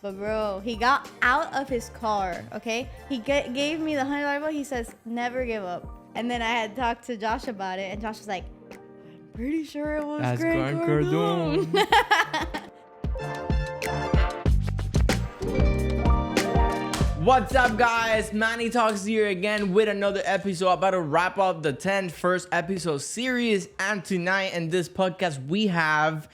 But bro, he got out of his car, okay? He gave me the $100 bill. He says, never give up. And then I had talked to Josh about it, and Josh was like, I'm pretty sure it was Grant Cardone. What's up, guys? Manny Talks here again with another episode. About to wrap up the 10th first episode series. And tonight in this podcast, we have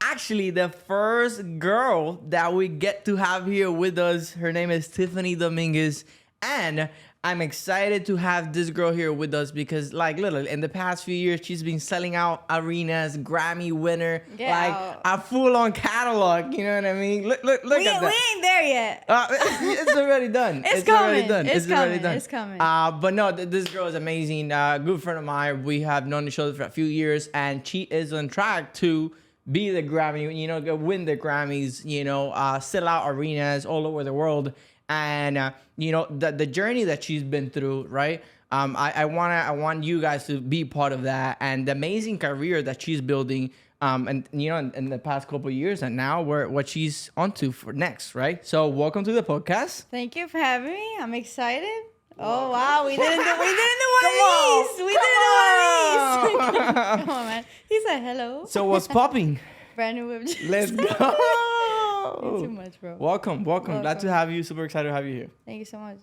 actually the first girl that we get to have here with us. Her name is Tiffany Dominguez. And I'm excited to have this girl here with us because, like, literally, in the past few years, she's been selling out arenas, Grammy winner, a full-on catalog. You know what I mean? Look at that. We ain't there yet. It's already done. It's coming. Already done. It's already done. It's coming. But no, this girl is amazing. Good friend of mine. We have known each other for a few years, and she is on track to be the Grammy, win the Grammys, sell out arenas all over the world. And, the journey that she's been through, right? I want you guys to be part of that and the amazing career that she's building, in the past couple of years, and now what she's onto for next, right? So welcome to the podcast. Thank you for having me. I'm excited. Oh wow, we didn't do one of these. Come on, man. He said hello. So what's popping? Brand new whip. Let's go. Too much, bro. Welcome. Glad to have you. Super excited to have you here. Thank you so much.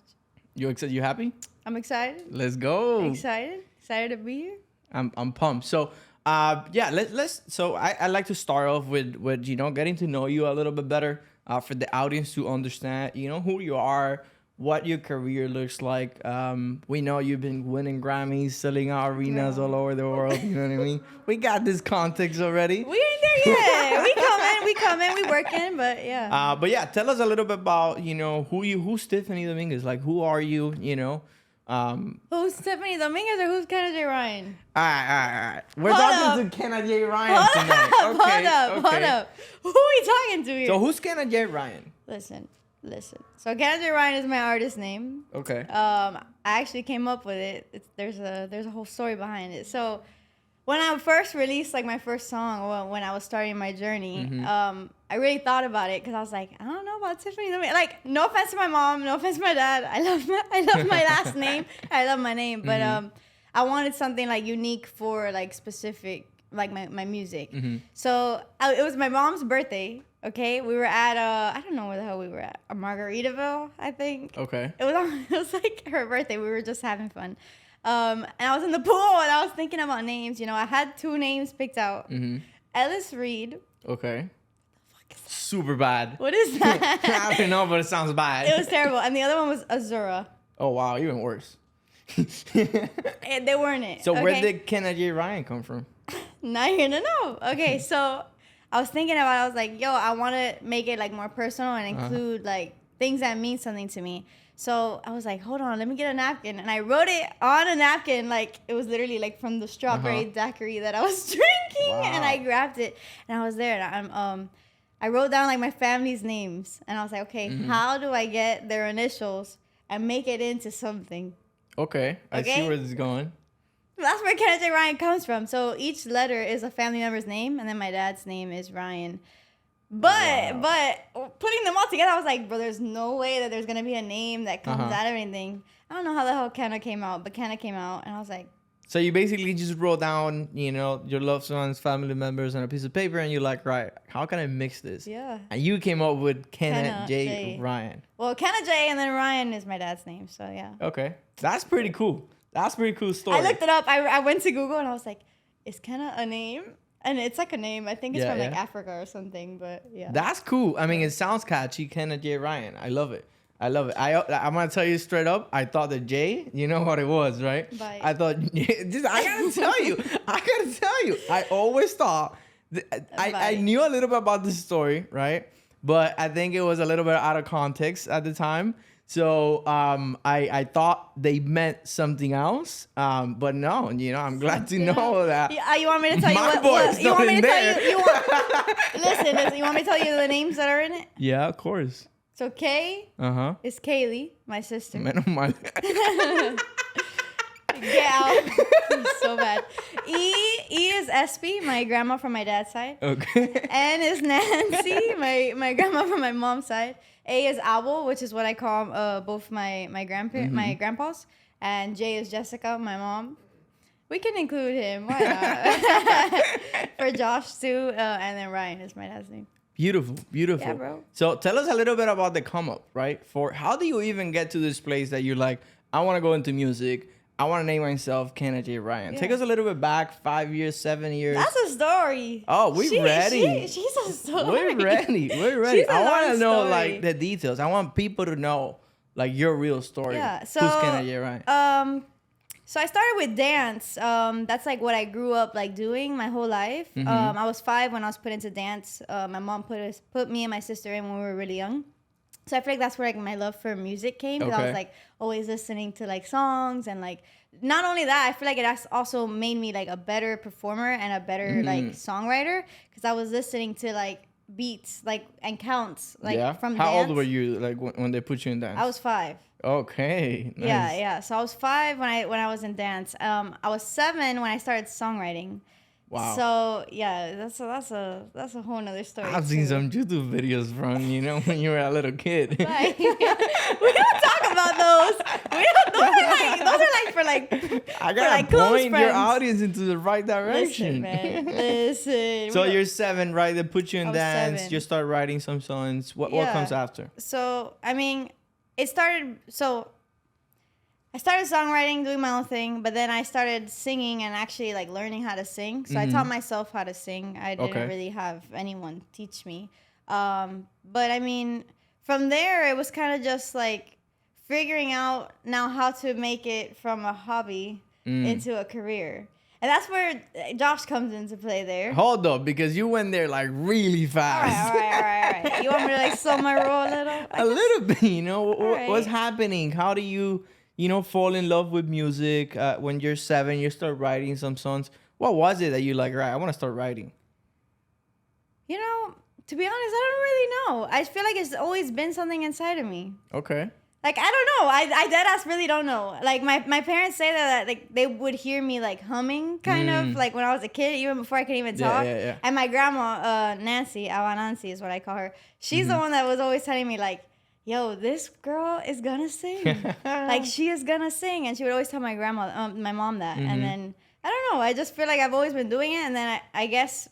You excited? You happy? I'm excited. Let's go. Excited to be here. I'm pumped. So, let's. So I like to start off with getting to know you a little bit better, for the audience to understand, who you are, what your career looks like. We know you've been winning Grammys, selling out arenas all over the world. You know what I mean? We got this context already. We ain't there yet. we coming, we working, but yeah. Tell us a little bit about, who's Tiffany Dominguez? Like, who are you, Who's Tiffany Dominguez or who's Kenna J. Ryan? All right. We're talking to Kenna J. Ryan tonight. Hold up. Who are we talking to here? So who's Kenna J. Ryan? Listen. So Kenna J. Ryan is my artist name. Okay. I actually came up with it. There's a whole story behind it. So when I first released my first song, when I was starting my journey, I really thought about it because I was like, I don't know about Tiffany. No offense to my mom, no offense to my dad. I love my last name. I love my name, but I wanted something unique for specific my music. So it was my mom's birthday. Okay, we were at I don't know where the hell we were at, Margaritaville, I think. Okay. It was her birthday. We were just having fun. And I was in the pool and I was thinking about names. I had 2 names picked out. Ellis Reed. Okay. Super bad. What is that? I don't know, but it sounds bad. It was terrible. And the other one was Azura. Oh, wow. Even worse. They weren't it. So where did Kenna J. Ryan come from? Not here to know. Okay, so I was thinking about it. I was like, yo, I want to make it more personal and include things that mean something to me. So I was like, hold on, let me get a napkin. And I wrote it on a napkin, it was literally from the strawberry daiquiri that I was drinking. Wow. And I grabbed it and I was there. And I wrote down my family's names. And I was like, okay, how do I get their initials and make it into something? Okay. I see where this is going. That's where Kenna J. Ryan comes from. So each letter is a family member's name, and then my dad's name is Ryan. But putting them all together, I was like, bro, there's no way that there's gonna be a name that comes out of anything. I don't know how the hell Kenna came out, but Kenna came out, and I was like. So you basically just wrote down, your loved ones, family members on a piece of paper, and you're like, right, how can I mix this? Yeah. And you came up with Kenna J. Ryan. Well, Kenna J. and then Ryan is my dad's name, so yeah. Okay, that's pretty cool. That's a pretty cool story. I looked it up. I went to Google and I was like, is Kenna a name? And it's a name. I think it's from Africa or something, but yeah. That's cool. I mean, it sounds catchy. Kenna J. Ryan. I love it. I'm going to tell you straight up. I thought the J, you know what it was, right? Bye. I thought, I got to tell you. I always thought, I knew a little bit about this story, right? But I think it was a little bit out of context at the time. So I thought they meant something else, but no, I'm glad to know that. You want me to tell you what you want me to tell you? Listen, you want me to tell you the names that are in it? Yeah, of course. So K is Kaylee, my sister. Get out. So bad. E is Espy, my grandma from my dad's side. Okay. N is Nancy, my grandma from my mom's side. A is Owl, which is what I call both my my grandpas. And J is Jessica, my mom. We can include him. Why not? For Josh too, and then Ryan is my dad's name. Beautiful. Yeah, bro. So tell us a little bit about the come up, right? For how do you even get to this place that you're like, I want to go into music. I want to name myself Kenneth J. Ryan. Yeah. Take us a little bit back, 5 years, 7 years. That's a story. Oh, we're ready. She's a story. We're ready. She's a I want to long know story. like the details. I want people to know like your real story. Yeah. So who's Kenneth J. Ryan? So I started with dance. That's like what I grew up like doing my whole life. I was 5 when I was put into dance. My mom put me and my sister in when we were really young. So I feel like that's where like my love for music came. Because I was like always listening to like songs and like not only that, I feel like it also made me like a better performer and a better like songwriter because I was listening to like beats like and counts like from How dance. old were you like when they put you in dance? I was 5. Okay. Nice. Yeah. So I was 5 when I was in dance. I was 7 when I started songwriting. Wow. So yeah, that's a whole nother story. I've seen some YouTube videos from when you were a little kid. Like, we don't talk about those. Those are like for like. I gotta like close point your friends. audience into the right direction. Listen, man. Listen. So you're 7, right? They put you in I was dance. 7. You start writing some songs. What comes after? So I mean, it started. So I started songwriting, doing my own thing, but then I started singing and actually like learning how to sing. So I taught myself how to sing. I didn't really have anyone teach me. But I mean, from there, it was kind of just like figuring out now how to make it from a hobby into a career. And that's where Josh comes into play there. Hold up, because you went there like really fast. All right. You want me to like slow my roll a little? A little bit, right. What's happening? How do you, fall in love with music? When you're 7, you start writing some songs. What was it that you like, right, I want to start writing? To be honest, I don't really know. I feel like it's always been something inside of me. Okay. Like, I don't know. I deadass really don't know. Like, my parents say that like they would hear me like humming kind of like when I was a kid, even before I could even talk. Yeah. And my grandma, Nancy, Awa Nancy is what I call her. She's the one that was always telling me like, yo, this girl is gonna sing. Like, she is gonna sing. And she would always tell my grandma, my mom that. And then, I don't know. I just feel like I've always been doing it. And then I guess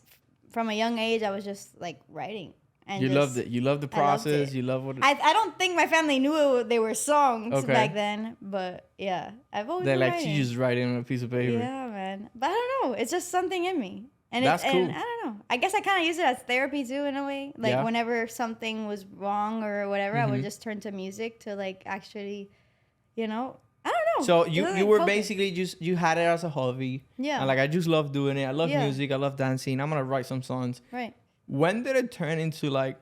from a young age, I was just like writing. And you loved it. You loved the process. You love what. I don't think my family knew they were songs back then, but yeah, I've always been writing. She just writing on a piece of paper. Yeah, man. But I don't know. It's just something in me, and That's cool. And I don't know. I guess I kind of use it as therapy too, in a way. Like whenever something was wrong or whatever, I would just turn to music to like actually, I don't know. So you were basically you had it as a hobby. Yeah. And like I just love doing it. I love music. I love dancing. I'm gonna write some songs. Right. When did it turn into like,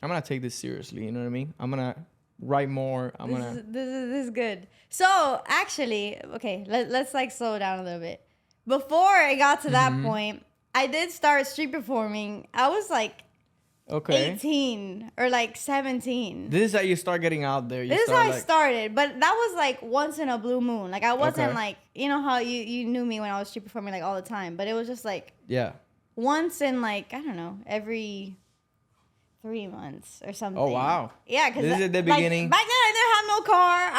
I'm gonna take this seriously? You know what I mean? I'm gonna write more. This is good. So actually, okay, let's like slow down a little bit. Before I got to that point, I did start street performing. I was like 18 or like 17. This is how you start getting out there. This is how I started, but that was like once in a blue moon. Like I wasn't like, you know how you knew me when I was street performing like all the time, but it was just like once in like, I don't know, every 3 months or something. Oh wow. Yeah, because this is at the beginning. Back then I didn't have no car.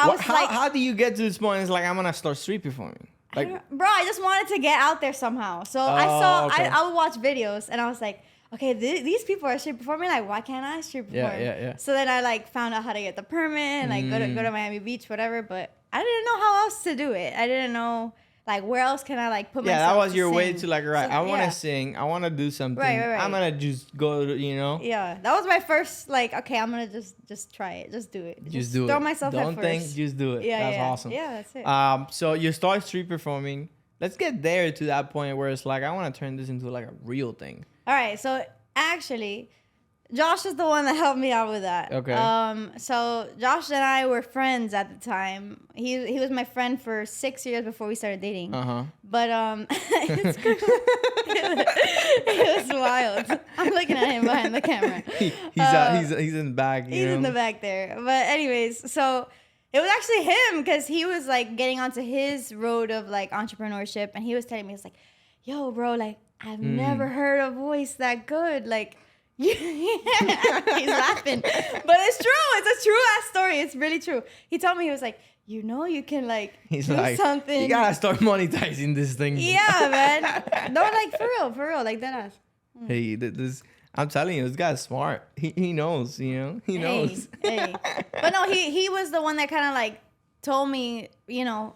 How do you get to this point? It's like I'm gonna start street performing. Like, I just wanted to get out there somehow. So I would watch videos and I was like, okay, these people are street performing. Like, why can't I street perform? Yeah. So then I like found out how to get the permit and like go to Miami Beach, whatever. But I didn't know how else to do it. I didn't know like where else can I like put myself. Yeah, that was your sing. way to like, right, I want to sing. I want to do something. Right. I'm gonna just go. Yeah, that was my first like. Okay, I'm gonna just try it. Just do it. Just do it. Throw myself Don't at think. first. Just do it. Yeah, that's awesome. Yeah, that's it. So you start street performing. Let's get there to that point where it's like I want to turn this into like a real thing. All right, so actually, Josh is the one that helped me out with that. Okay. So Josh and I were friends at the time. He was my friend for 6 years before we started dating. But it was wild. I'm looking at him behind the camera. He's in the back. He's in the back there. But anyways, so It was actually him because he was like getting onto his road of like entrepreneurship, and he was telling me, it's like, yo, bro, like I've never heard a voice that good. Like, he's laughing, but it's true. It's a true ass story. It's really true. He told me, he was like, you can like he's do like, something. You gotta start monetizing this thing. Yeah, man. No, like for real, like that ass. Hey, this. I'm telling you, this guy's smart. He knows, you know. He knows. Hey. But no, he was the one that kind of like told me, people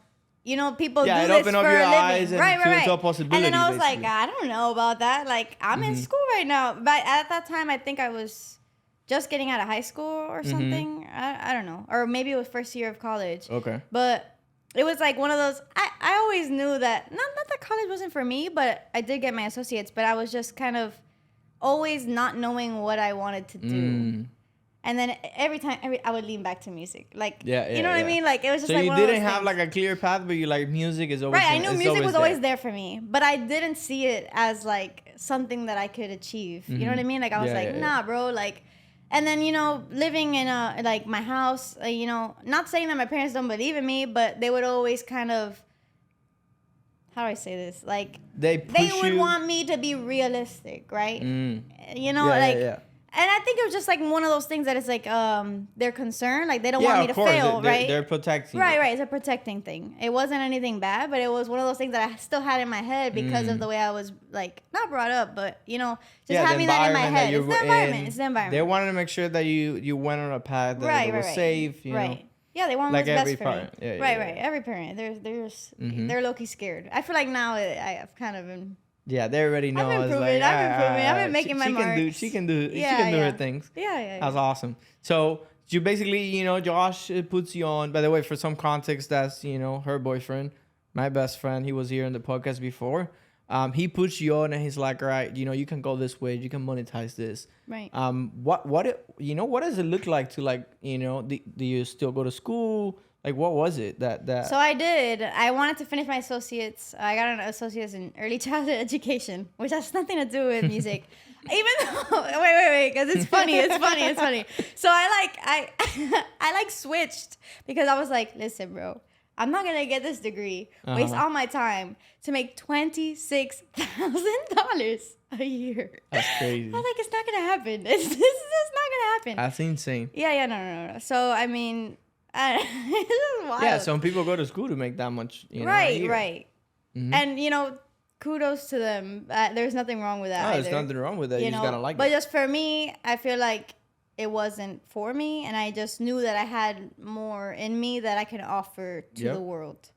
do it this opened for up your a living. eyes and to a possibility. And then I was basically. like, I don't know about that. Like, I'm in school right now. But at that time, I think I was just getting out of high school or something. I don't know. Or maybe it was first year of college. Okay. But it was like one of those, I always knew that, not that college wasn't for me, but I did get my associates. But I was just kind of always not knowing what I wanted to do. And then every time I would lean back to music. Like, you know what I mean? Like, it was just so like you one of didn't those have things. like a clear path, but you like music is always Right, I knew music was there. always there for me. But I didn't see it as like something that I could achieve. You know what I mean? Like, I was nah, bro. Like, and then, living in my house, not saying that my parents don't believe in me, but they would always kind of, how do I say this? Like, they would want me to be realistic, right? And I think it was just like one of those things that is like they're concerned, like they don't want me to fail, right? They're protecting. Right. It's a protecting thing. It wasn't anything bad, but it was one of those things that I still had in my head because of the way I was like not brought up, but just having that in my head. It's the environment. It's the environment. They wanted to make sure that you went on a path that was safe. You know? Yeah, they want like what's every best for parent. me. Right. Every parent, they're low-key scared. I feel like now I've kind of been. Yeah, they already know. I've been improving. I've been making my marks. She can do her things. Yeah. That's awesome. So you basically, Josh puts you on. By the way, for some context, that's her boyfriend, my best friend. He was here in the podcast before. He puts you on, and he's like, all right, you can go this way. You can monetize this. Right. What does it look like to like, do you still go to school? Like, what was it that? So I did. I wanted to finish my associates. I got an associates in early childhood education, which has nothing to do with music. Even though, wait, because it's funny. So I switched because I was like, listen, bro, I'm not gonna get this degree, waste all my time to make $26,000 a year. That's crazy. I was like, it's not gonna happen. This is not gonna happen. That's insane. Yeah, no. So I mean. This is wild. Yeah, some people go to school to make that much, right. Mm-hmm. And kudos to them. There's nothing wrong with that. No, there's nothing wrong with that. You just gotta like it. But just for me, I feel like it wasn't for me, and I just knew that I had more in me that I could offer to the world.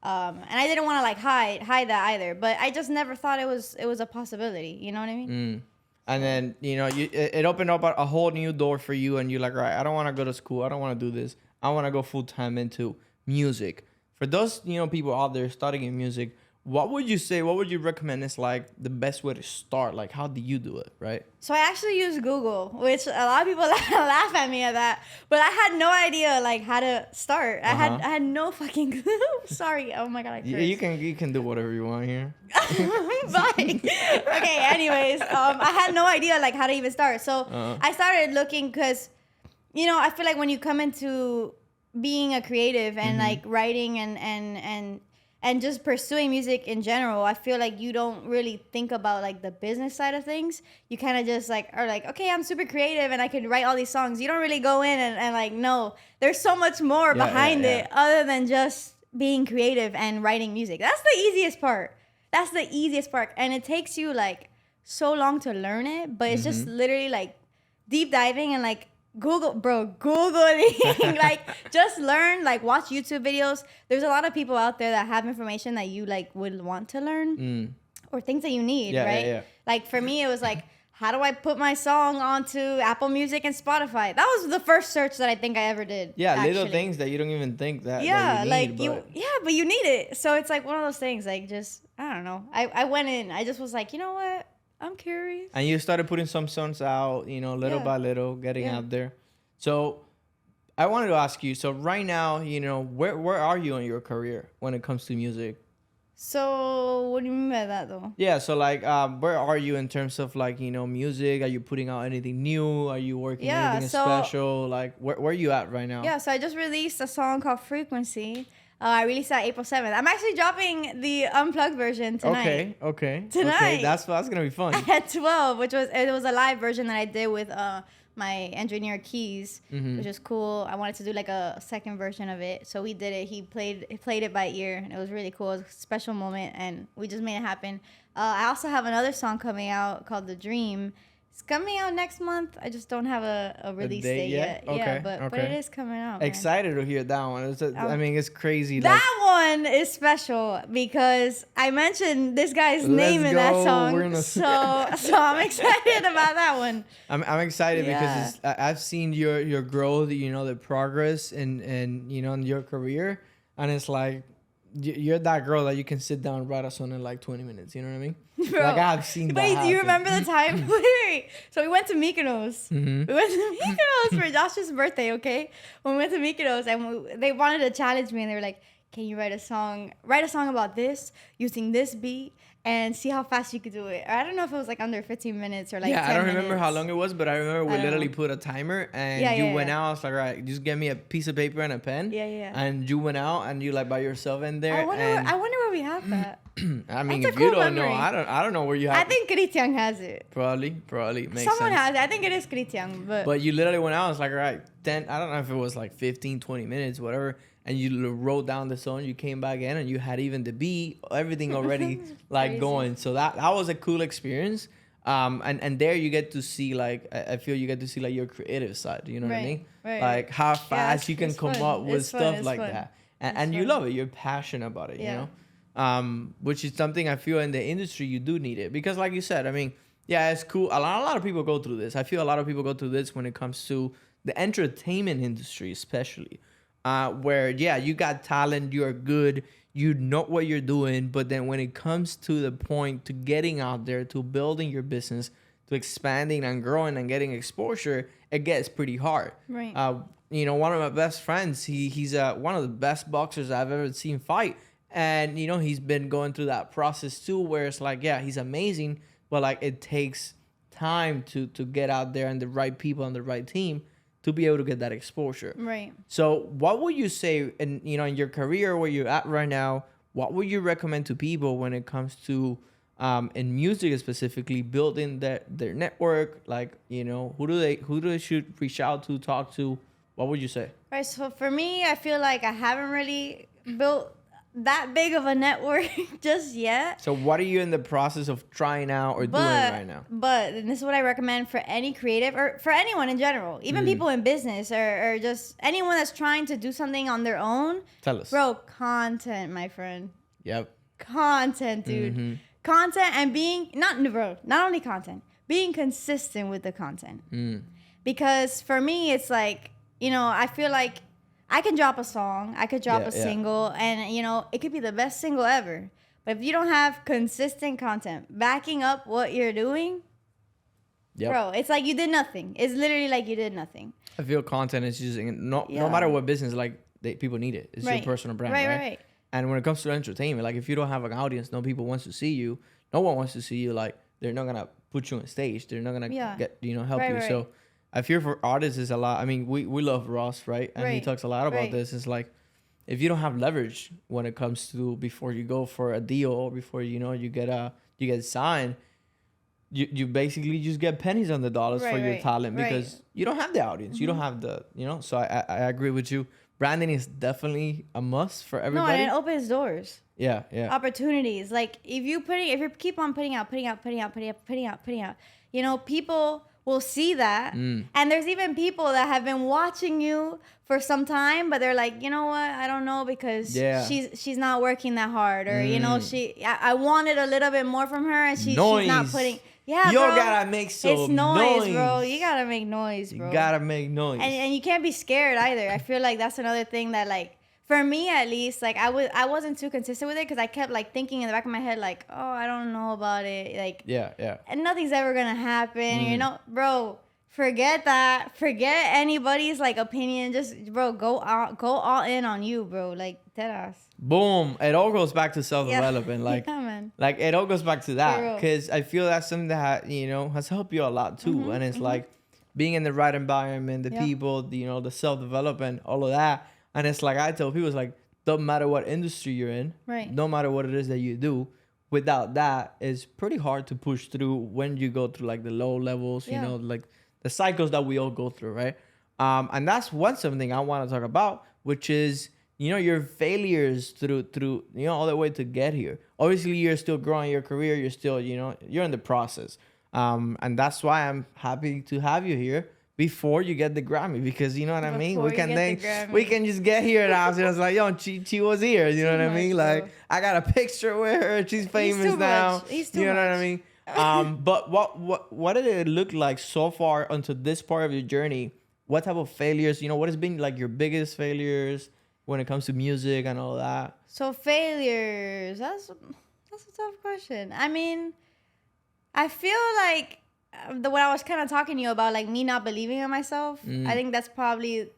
And I didn't want to like hide that either. But I just never thought it was a possibility. You know what I mean? And then it opened up a whole new door for you, and you're like, all right, I don't want to go to school. I don't want to do this. I want to go full time into music. For those people out there studying music, what would you say? What would you recommend is like the best way to start? Like, how do you do it, right? So I actually use Google, which a lot of people laugh at me at that, but I had no idea like how to start. I had no fucking clue. Sorry. Oh my god. I cursed. You can do whatever you want here. Bye. Okay. Anyways, I had no idea like how to even start. So I started looking because. I feel like when you come into being a creative and like writing and just pursuing music in general, I feel like you don't really think about like the business side of things. You kind of just like are like, okay, I'm super creative and I can write all these songs. You don't really go in and like, no, there's so much more behind it other than just being creative and writing music. That's the easiest part. And it takes you like so long to learn it, but it's just literally like deep diving and like, Googling, like just learn, like watch YouTube videos. There's a lot of people out there that have information that you like would want to learn or things that you need, right? Yeah. Like for me, it was like, how do I put my song onto Apple Music and Spotify? That was the first search that I think I ever did. Yeah, actually. Little things that you don't even think that that you need, but you need it. So it's like one of those things, like just, I don't know. I went in, I just was like, you know what? I'm curious. And you started putting some songs out, little by little, getting out there. So I wanted to ask you, so right now, where are you in your career when it comes to music? So what do you mean by that though? Yeah, so like, where are you in terms of like, music? Are you putting out anything new? Are you working anything special? Like, where are you at right now? Yeah, so I just released a song called Frequency. I released that April 7th. I'm actually dropping the unplugged version tonight. Okay. Tonight. Okay, that's gonna be fun. At 12, which was a live version that I did with my engineer Keys, which was cool. I wanted to do like a second version of it, so we did it. He played it by ear, and it was really cool. It was a special moment, and we just made it happen. I also have another song coming out called The Dream. It's coming out next month. I just don't have a release date yet. Okay, yeah, but it is coming out. Man. Excited to hear that one. I mean, it's crazy. That one is special because I mentioned this guy's name in that song. So I'm excited about that one. I'm excited because I've seen your growth, the progress in your career, and it's like you're that girl that you can sit down and write a song in like 20 minutes. You know what I mean? Bro. Like I've seen that. Wait, do you remember the time? Wait. So we went to Mykonos. Mm-hmm. We went to Mykonos for Josh's birthday, okay? When we went to Mykonos, and they wanted to challenge me, and they were like, can you write a song about this using this beat and see how fast you could do it? Or I don't know if it was like under 15 minutes or like 10 I don't minutes. remember how long it was, but I remember we literally put a timer and you went out. I was like, all right, just get me a piece of paper and a pen. Yeah. And you went out and you like by yourself in there. I wonder where we have that. I mean, That's if a you cool don't memory. know, I don't know where you have I think Christian has it. Probably makes Someone sense. has it. I think it is Christian, But you literally went out. I was like, all right, 10. I don't know if it was like 15, 20 minutes, whatever. And you wrote down the song. You came back in, and you had even the beat, everything already like going. So that was a cool experience. And there you get to see like I feel you get to see like your creative side. You know what I mean? Right. Like how fast you can come up with stuff like fun. that, and you love it. You're passionate about it. You know. Which is something I feel in the industry you do need it because, like you said, I mean, yeah, it's cool. A lot of people go through this. I feel a lot of people go through this when it comes to the entertainment industry, especially, where you got talent, you're good, you know what you're doing, but then when it comes to the point to getting out there, to building your business, to expanding and growing and getting exposure, it gets pretty hard. Right. One of my best friends, he's one of the best boxers I've ever seen fight. And, he's been going through that process too, where it's like, he's amazing, but like it takes time to get out there and the right people on the right team to be able to get that exposure. Right. So what would you say in your career where you're at right now, what would you recommend to people when it comes to in music specifically building their network? Like, who do they should reach out to, talk to? What would you say? Right. So for me, I feel like I haven't really built that big of a network just yet. So what are you in the process of trying out or doing right now? But and this is what I recommend for any creative or for anyone in general, even people in business or just anyone that's trying to do something on their own. Tell us. Bro, content, my friend. Yep. Content, dude. Mm-hmm. Content and being, not only content, being consistent with the content. Because for me, it's like, I feel like I can drop a song, I could drop a single, and, it could be the best single ever. But if you don't have consistent content backing up what you're doing, bro, it's like you did nothing. It's literally like you did nothing. I feel content is just, no matter what business, like, people need it. It's your personal brand, right? And when it comes to entertainment, like, if you don't have an audience, no people wants to see you, no one wants to see you, like, they're not going to put you on stage. They're not going to get, help you. So I fear for artists is a lot. I mean, we love Ross, right? And he talks a lot about this. It's like, if you don't have leverage when it comes to before you go for a deal or before, you get signed, you basically just get pennies on the dollars for your talent because you don't have the audience. You don't have the, so I agree with you. Branding is definitely a must for everybody. No, and it opens doors. Yeah. Opportunities. Like if you keep on putting out, people will see that. And there's even people that have been watching you for some time, but they're like, you know what? I don't know because she's not working that hard, or I wanted a little bit more from her, and she's not putting. Yeah, you bro. gotta make some It's noise, bro. You gotta make noise, bro. You gotta make noise. And you can't be scared either. I feel like that's another thing that, like, for me at least, like, I wasn't too consistent with it because I kept, like, thinking in the back of my head, like, oh, I don't know about it. Like, yeah. And nothing's ever gonna happen, bro. forget that. Forget anybody's like opinion. Just bro, go all in on you, bro. Like dead ass. Boom. It all goes back to self-development. Like, yeah, man. like it all goes back to that. Because I feel that's something that, has helped you a lot too. And it's like being in the right environment, the people, the self-development, all of that. And it's like I tell people, it's like, don't matter what industry you're in, right? No matter what it is that you do, without that, it's pretty hard to push through when you go through like the low levels, like the cycles that we all go through, right? And that's something I want to talk about, which is, your failures through, all the way to get here. Obviously, you're still growing your career. You're still, you're in the process. And that's why I'm happy to have you here before you get the Grammy, because you know what I mean? We can just get here now. So it's like, yo, she was here. You know what I mean? Like, I got a picture with her. She's famous now. You know what I mean? But what did it look like so far until this part of your journey? What type of failures, what has been like your biggest failures when it comes to music and all that? So failures, that's a tough question. I mean, I feel like what I was kind of talking to you about, like me not believing in myself, I think that's probably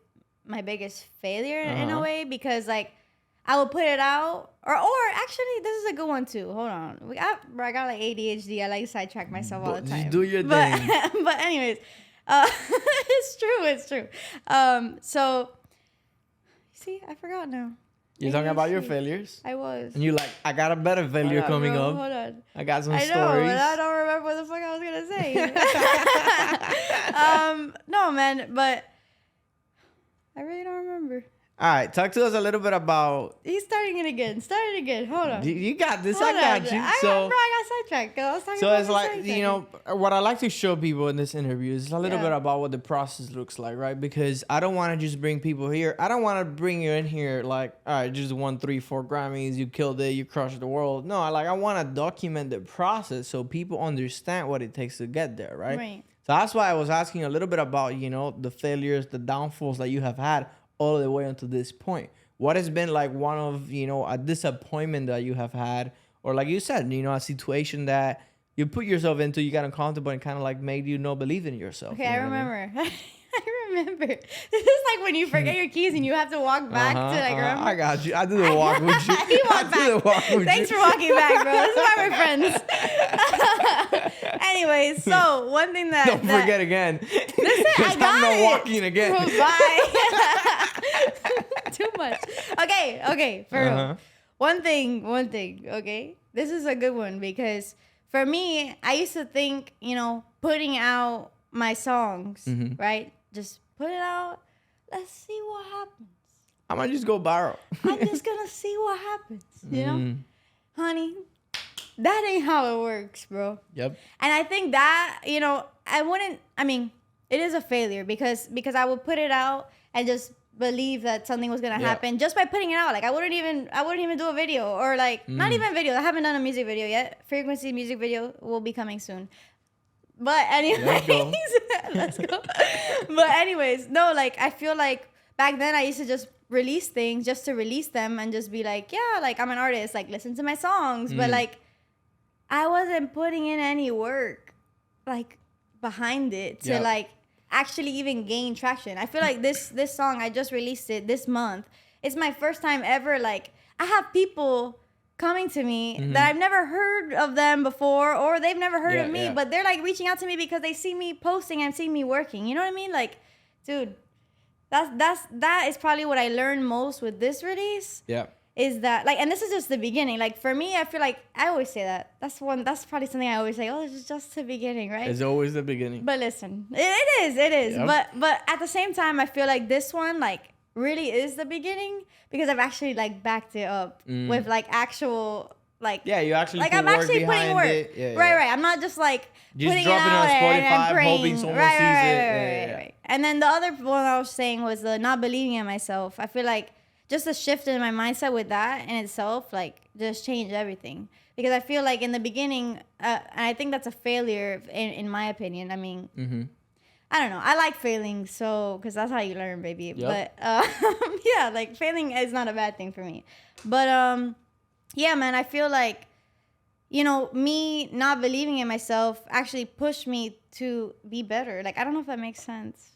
my biggest failure in a way, because like I will put it out, or actually this is a good one too. Hold on, I got like ADHD. I like sidetrack myself all the time. Just do your thing. But anyways, it's true. So see, I forgot now. You're talking about your failures? I was. And you're like, I got a better failure coming up. Hold on. I got some I stories. know, but I don't remember what the fuck I was going to say. No, man, but I really don't remember. All right, talk to us a little bit about... He's starting it again. Start it again. Hold on. You got this. I got you. I got sidetracked. I was talking so about it's like, what I like to show people in this interview is a little bit about what the process looks like, right? Because I don't want to just bring people here. I don't want to bring you in here like, all right, just won 3-4 Grammys, you killed it, you crushed the world. No, I want to document the process so people understand what it takes to get there, right? Right. So that's why I was asking a little bit about, the failures, the downfalls that you have had all the way until this point. What has been like one of, a disappointment that you have had, or like you said, a situation that you put yourself into, you got uncomfortable and kind of like made you not believe in yourself. Okay, I remember. I remember. This is like when you forget your keys and you have to walk back to like remember. I got you. I do the walk with you. He walked back. Thanks for walking back, bro. This is why we're friends. Anyways, so one thing that... Don't forget again. Listen, I got I'm not it. walking again. Bye. Too much. Okay, for real. One thing, okay? This is a good one because for me, I used to think, putting out my songs, right? Just put it out. Let's see what happens. I might just go viral. I'm just going to see what happens, Honey, that ain't how it works, bro. Yep. And I think that, it is a failure because I would put it out and just believe that something was gonna happen just by putting it out. Like I wouldn't even do a video or like not even video. I haven't done a music video yet. Frequency music video will be coming soon. But anyways, let's go. But anyways, no, like I feel like back then I used to just release things just to release them and just be like, yeah, like I'm an artist, like listen to my songs. But like I wasn't putting in any work like behind it to like actually even gain traction. I feel like this song, I just released it this month. It's my first time ever. Like I have people coming to me that I've never heard of them before, or they've never heard of me, but they're like reaching out to me because they see me posting and see me working. You know what I mean? Like, dude, that is probably what I learned most with this release. Yeah. Is that like, and this is just the beginning. Like for me, I feel like I always say that. That's probably something I always say. Oh, this is just the beginning, right? It's always the beginning. But listen, it is. Yep. But at the same time, I feel like this one like really is the beginning because I've actually like backed it up with like actual like you actually like put I'm work actually putting work. Right. I'm not just like just putting dropping it out on Spotify, and praying. hoping someone sees it. Right. And then the other one I was saying was the not believing in myself. I feel like just a shift in my mindset with that in itself, like, just changed everything. Because I feel like in the beginning, and I think that's a failure in my opinion. I mean, I don't know. I like failing, so, because that's how you learn, baby. Yep. But, yeah, like, failing is not a bad thing for me. But, yeah, man, I feel like, you know, me not believing in myself actually pushed me to be better. Like, I don't know if that makes sense.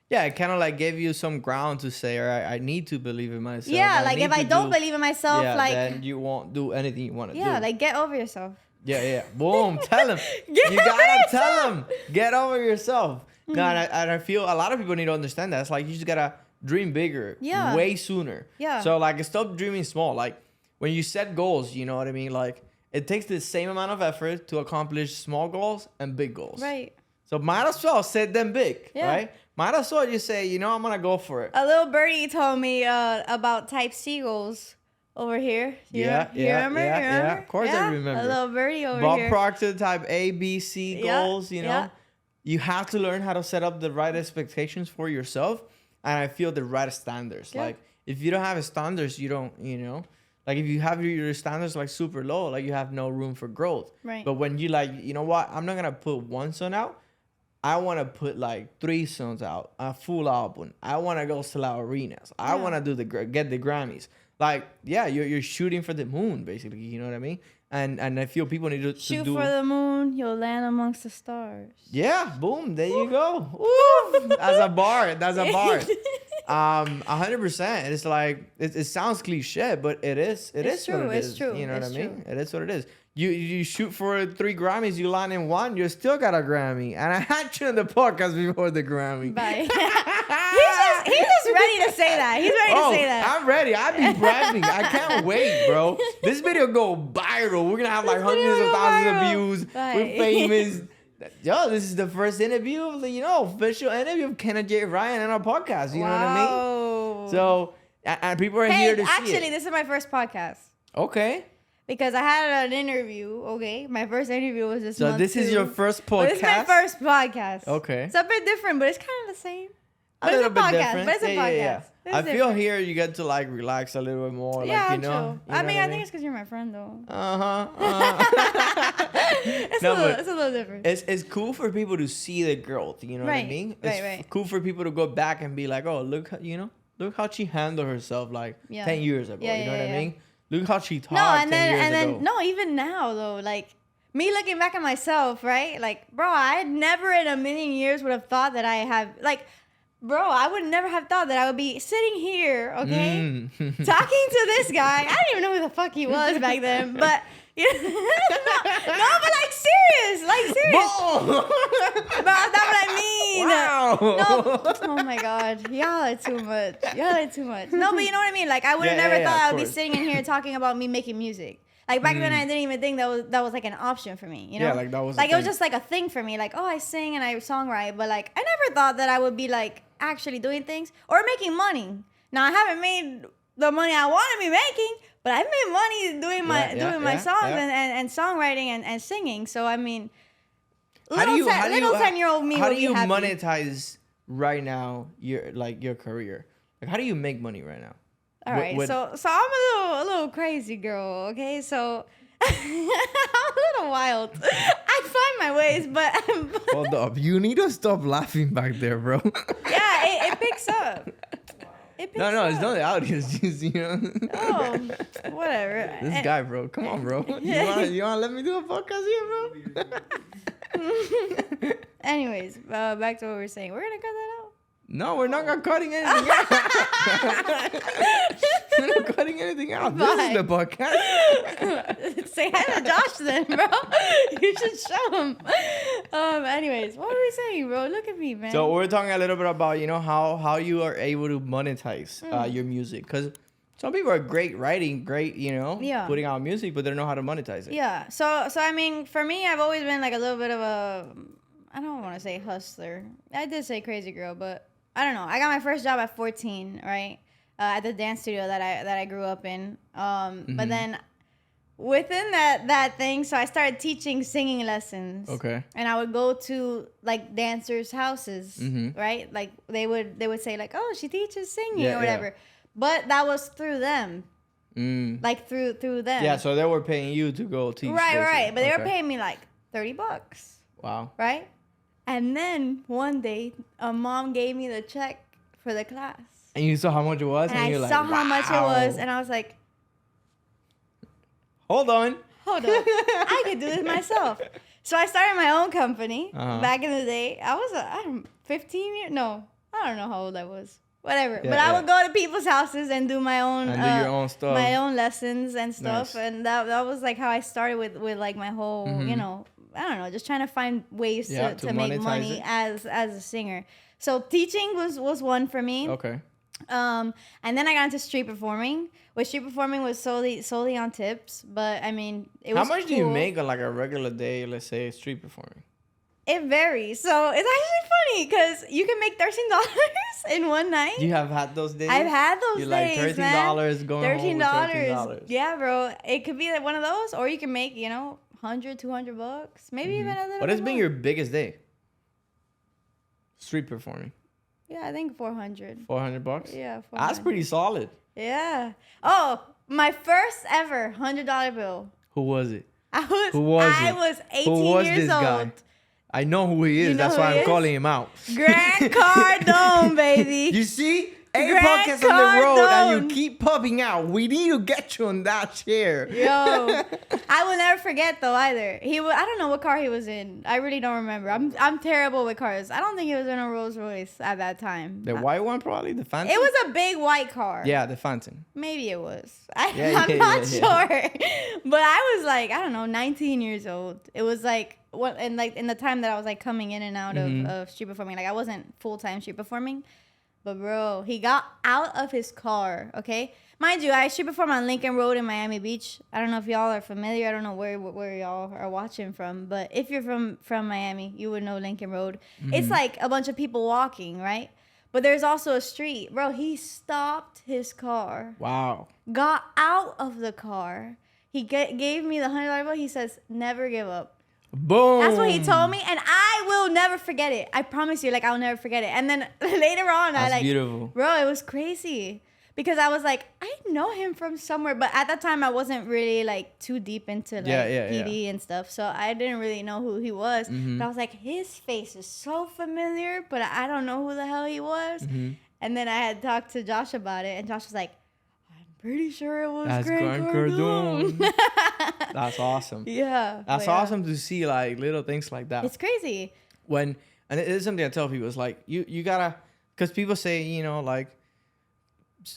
Yeah, it kind of like gave you some ground to say, all right, I need to believe in myself. Yeah, like if I don't believe in myself, like then you won't do anything you want to do. Yeah, like get over yourself. Yeah. Boom. Tell him. You gotta tell him. Get over yourself. No, and I feel a lot of people need to understand that. It's like you just gotta dream bigger. Yeah. Way sooner. Yeah. So like stop dreaming small. Like when you set goals, you know what I mean? Like it takes the same amount of effort to accomplish small goals and big goals. Right. So might as well set them big. Yeah. Right? Might as well just say, you know, I'm gonna go for it. A little birdie told me about type C goals over here. You remember? Yeah. Of course I remember. A little birdie over Bob here. Proctor type A, B, C goals, you know. Yeah. You have to learn how to set up the right expectations for yourself. And I feel the right standards. Yeah. Like if you don't have standards, you don't, you know. Like if you have your standards like super low, like you have no room for growth. Right. But when you like, you know what? I'm not gonna put one song out. I want to put like 3 songs out, a full album. I want to go sell out arenas. I want to do get the Grammys. Like, yeah, you're shooting for the moon, basically. You know what I mean? And I feel people need to Shoot do for the moon, you'll land amongst the stars. Yeah, boom, there you go. Woo! That's a bar. 100%. It's like it sounds cliche, but it is. It's true. What it is. It's true. You know it's what I mean? true. It is what it is. You shoot for 3 Grammys, you land in 1, you still got a Grammy. And I had you in the podcast before the Grammy. Bye. he's just ready to say that. He's ready to say that. I'm ready. I've been bragging. I can't wait, bro. This video go viral. We're gonna have like hundreds of thousands of views. Bye. We're famous. Yo, this is the first interview of the, official interview of Kenneth J. Ryan on our podcast. You know what I mean? So, and people are here to see it. Actually, this is my first podcast. Okay. Because I had an interview, okay? My first interview was this month. So this is your first podcast? This is my first podcast. Okay. It's a bit different, but it's kind of the same. A little bit different. But it's a podcast. Yeah. I feel here you get to like relax a little bit more. Yeah, like, you know. true. I mean, I think it's because you're my friend, though. It's a little different. It's cool for people to see the growth. You know what I mean? It's cool for people to go back and be like, oh, look how she handled herself like 10 years ago. You know what I mean? Look how she talked 10 years ago. No, even now though, like me looking back at myself, right? Like, bro, I never in a million years would have thought that I would never have thought that I would be sitting here, okay, talking to this guy. I didn't even know who the fuck he was back then, but no, but like serious. But that's what I mean. Wow. No, oh my god, y'all are too much. No, but you know what I mean. Like I would have never thought I would be sitting in here talking about me making music. Like back then, I didn't even think that was like an option for me. You know, like that was like it was just like a thing for me. Like, oh, I sing and I songwrite, but like I never thought that I would be like actually doing things or making money. Now I haven't made the money I want to be making, but I've made money doing my songs and songwriting and singing. So I mean, little 10-year-old me. How do will you be happy. monetize right now your career? Like how do you make money right now? All right, so I'm a little crazy girl, okay? So I'm a little wild. I find my ways, but hold up, you need to stop laughing back there, bro. Yeah, it picks up. No, it's not the audio. It's just, Oh, whatever. This guy, bro. Come on, bro. You wanna let me do a podcast here, bro? Anyways, back to what we were saying. We're gonna cut that out. No, we're not cutting anything out. We're not cutting anything out. This is the podcast. Say hi to Josh then, bro. You should show him. Anyways, what were we saying, bro? Look at me, man. So we're talking a little bit about, how you are able to monetize your music. Because some people are great writing, great, putting out music, but they don't know how to monetize it. Yeah. So I mean, for me, I've always been like a little bit of a, I don't want to say hustler. I did say crazy girl, but I don't know. I got my first job at 14, right? At the dance studio that I grew up in. But then within that thing, so I started teaching singing lessons. Okay. And I would go to like dancers' houses, right? Like they would say like, oh, she teaches singing or whatever. Yeah. But that was through them. Like through them. Yeah, so they were paying you to go teach. Right. But they were paying me like $30. Wow. Right? And then one day, a mom gave me the check for the class. And you saw how much it was? And I saw how much it was, and I was like, hold on. hold up, I could do this myself. So I started my own company back in the day. I was 15 years. No, I don't know how old I was. Whatever. Yeah, but I would go to people's houses and do my own and do your own stuff, my own lessons and stuff. Nice. And that was like how I started with like my whole, you know, I don't know, just trying to find ways to make money as a singer. So teaching was one for me. Okay. And then I got into street performing. Which street performing was solely on tips, but I mean, it was How much cool. do you make on like a regular day, let's say, street performing? It varies. So it's actually funny because you can make $13 in one night. You have had those days? I've had those days, like $13 going home with $13. Yeah, bro. It could be like one of those, or you can make, you know, $100-$200, maybe even a little. What has been your biggest day? Street performing. Yeah, I think 400. $400? Yeah, 400. That's pretty solid. Yeah. Oh, my first ever $100 bill. Who was it? I was 18 years old. Guy? I know who he is. You know That's why I'm calling him out. Grant Cardone, baby. You see? 8 podcasts on the road and you keep popping out. We need to get you on that chair. Yo. I will never forget though either. I don't know what car he was in. I really don't remember. I'm terrible with cars. I don't think he was in a Rolls Royce at that time. The white one probably? The Phantom? It was a big white car. Yeah, the Phantom. Maybe it was. I'm not sure. But I was like, I don't know, 19 years old. It was like in the time that I was like coming in and out of street performing. Like I wasn't full-time street performing. But bro, he got out of his car, okay? Mind you, I street perform on Lincoln Road in Miami Beach. I don't know if y'all are familiar. I don't know where y'all are watching from. But if you're from Miami, you would know Lincoln Road. It's like a bunch of people walking, right? But there's also a street. Bro, he stopped his car. Wow. Got out of the car. He gave me the $100 bill. He says, never give up. Boom. That's what he told me, and I will never forget it. I promise you, like, I'll never forget it. And then later on, That's beautiful. Bro, it was crazy. Because I was like, I know him from somewhere. But at that time, I wasn't really, like, too deep into, like, PD and stuff. So I didn't really know who he was. But I was like, his face is so familiar, but I don't know who the hell he was. And then I had talked to Josh about it, and Josh was like, pretty sure it was Grant Cardone. That's awesome. Yeah. That's awesome to see like little things like that. It's crazy. And it is something I tell people. It's like you gotta, because people say, you know, like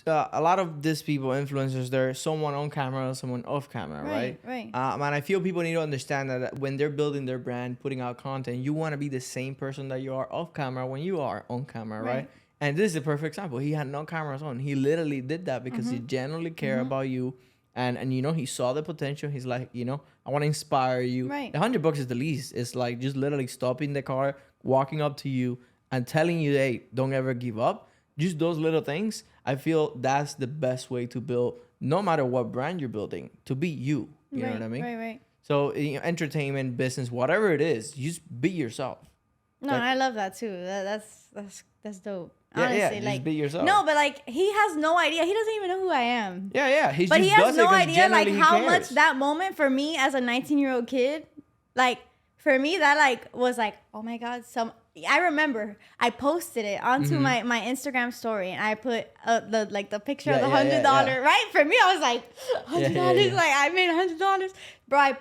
a lot of these people, influencers, they're someone on camera, someone off camera, right? Right. And I feel people need to understand that when they're building their brand, putting out content, you want to be the same person that you are off camera when you are on camera, right? And this is a perfect example. He had no cameras on. He literally did that because he genuinely cared about you. And you know, he saw the potential. He's like, you know, I want to inspire you. Right. $100 is the least. It's like just literally stopping the car, walking up to you and telling you, hey, don't ever give up. Just those little things. I feel that's the best way to build, no matter what brand you're building, to be you. You know what I mean? Right. So, you know, entertainment, business, whatever it is, just be yourself. No, and I love that too. That's dope. Honestly, just like be yourself. No, but like he has no idea. He doesn't even know who I am. Yeah. He has no idea like how much that moment for me as a 19-year-old kid, like for me that like was like, oh my God, I remember I posted it onto my Instagram story and I put the picture of the $100, right? For me, I was like, $100, like I made $100. Bro, I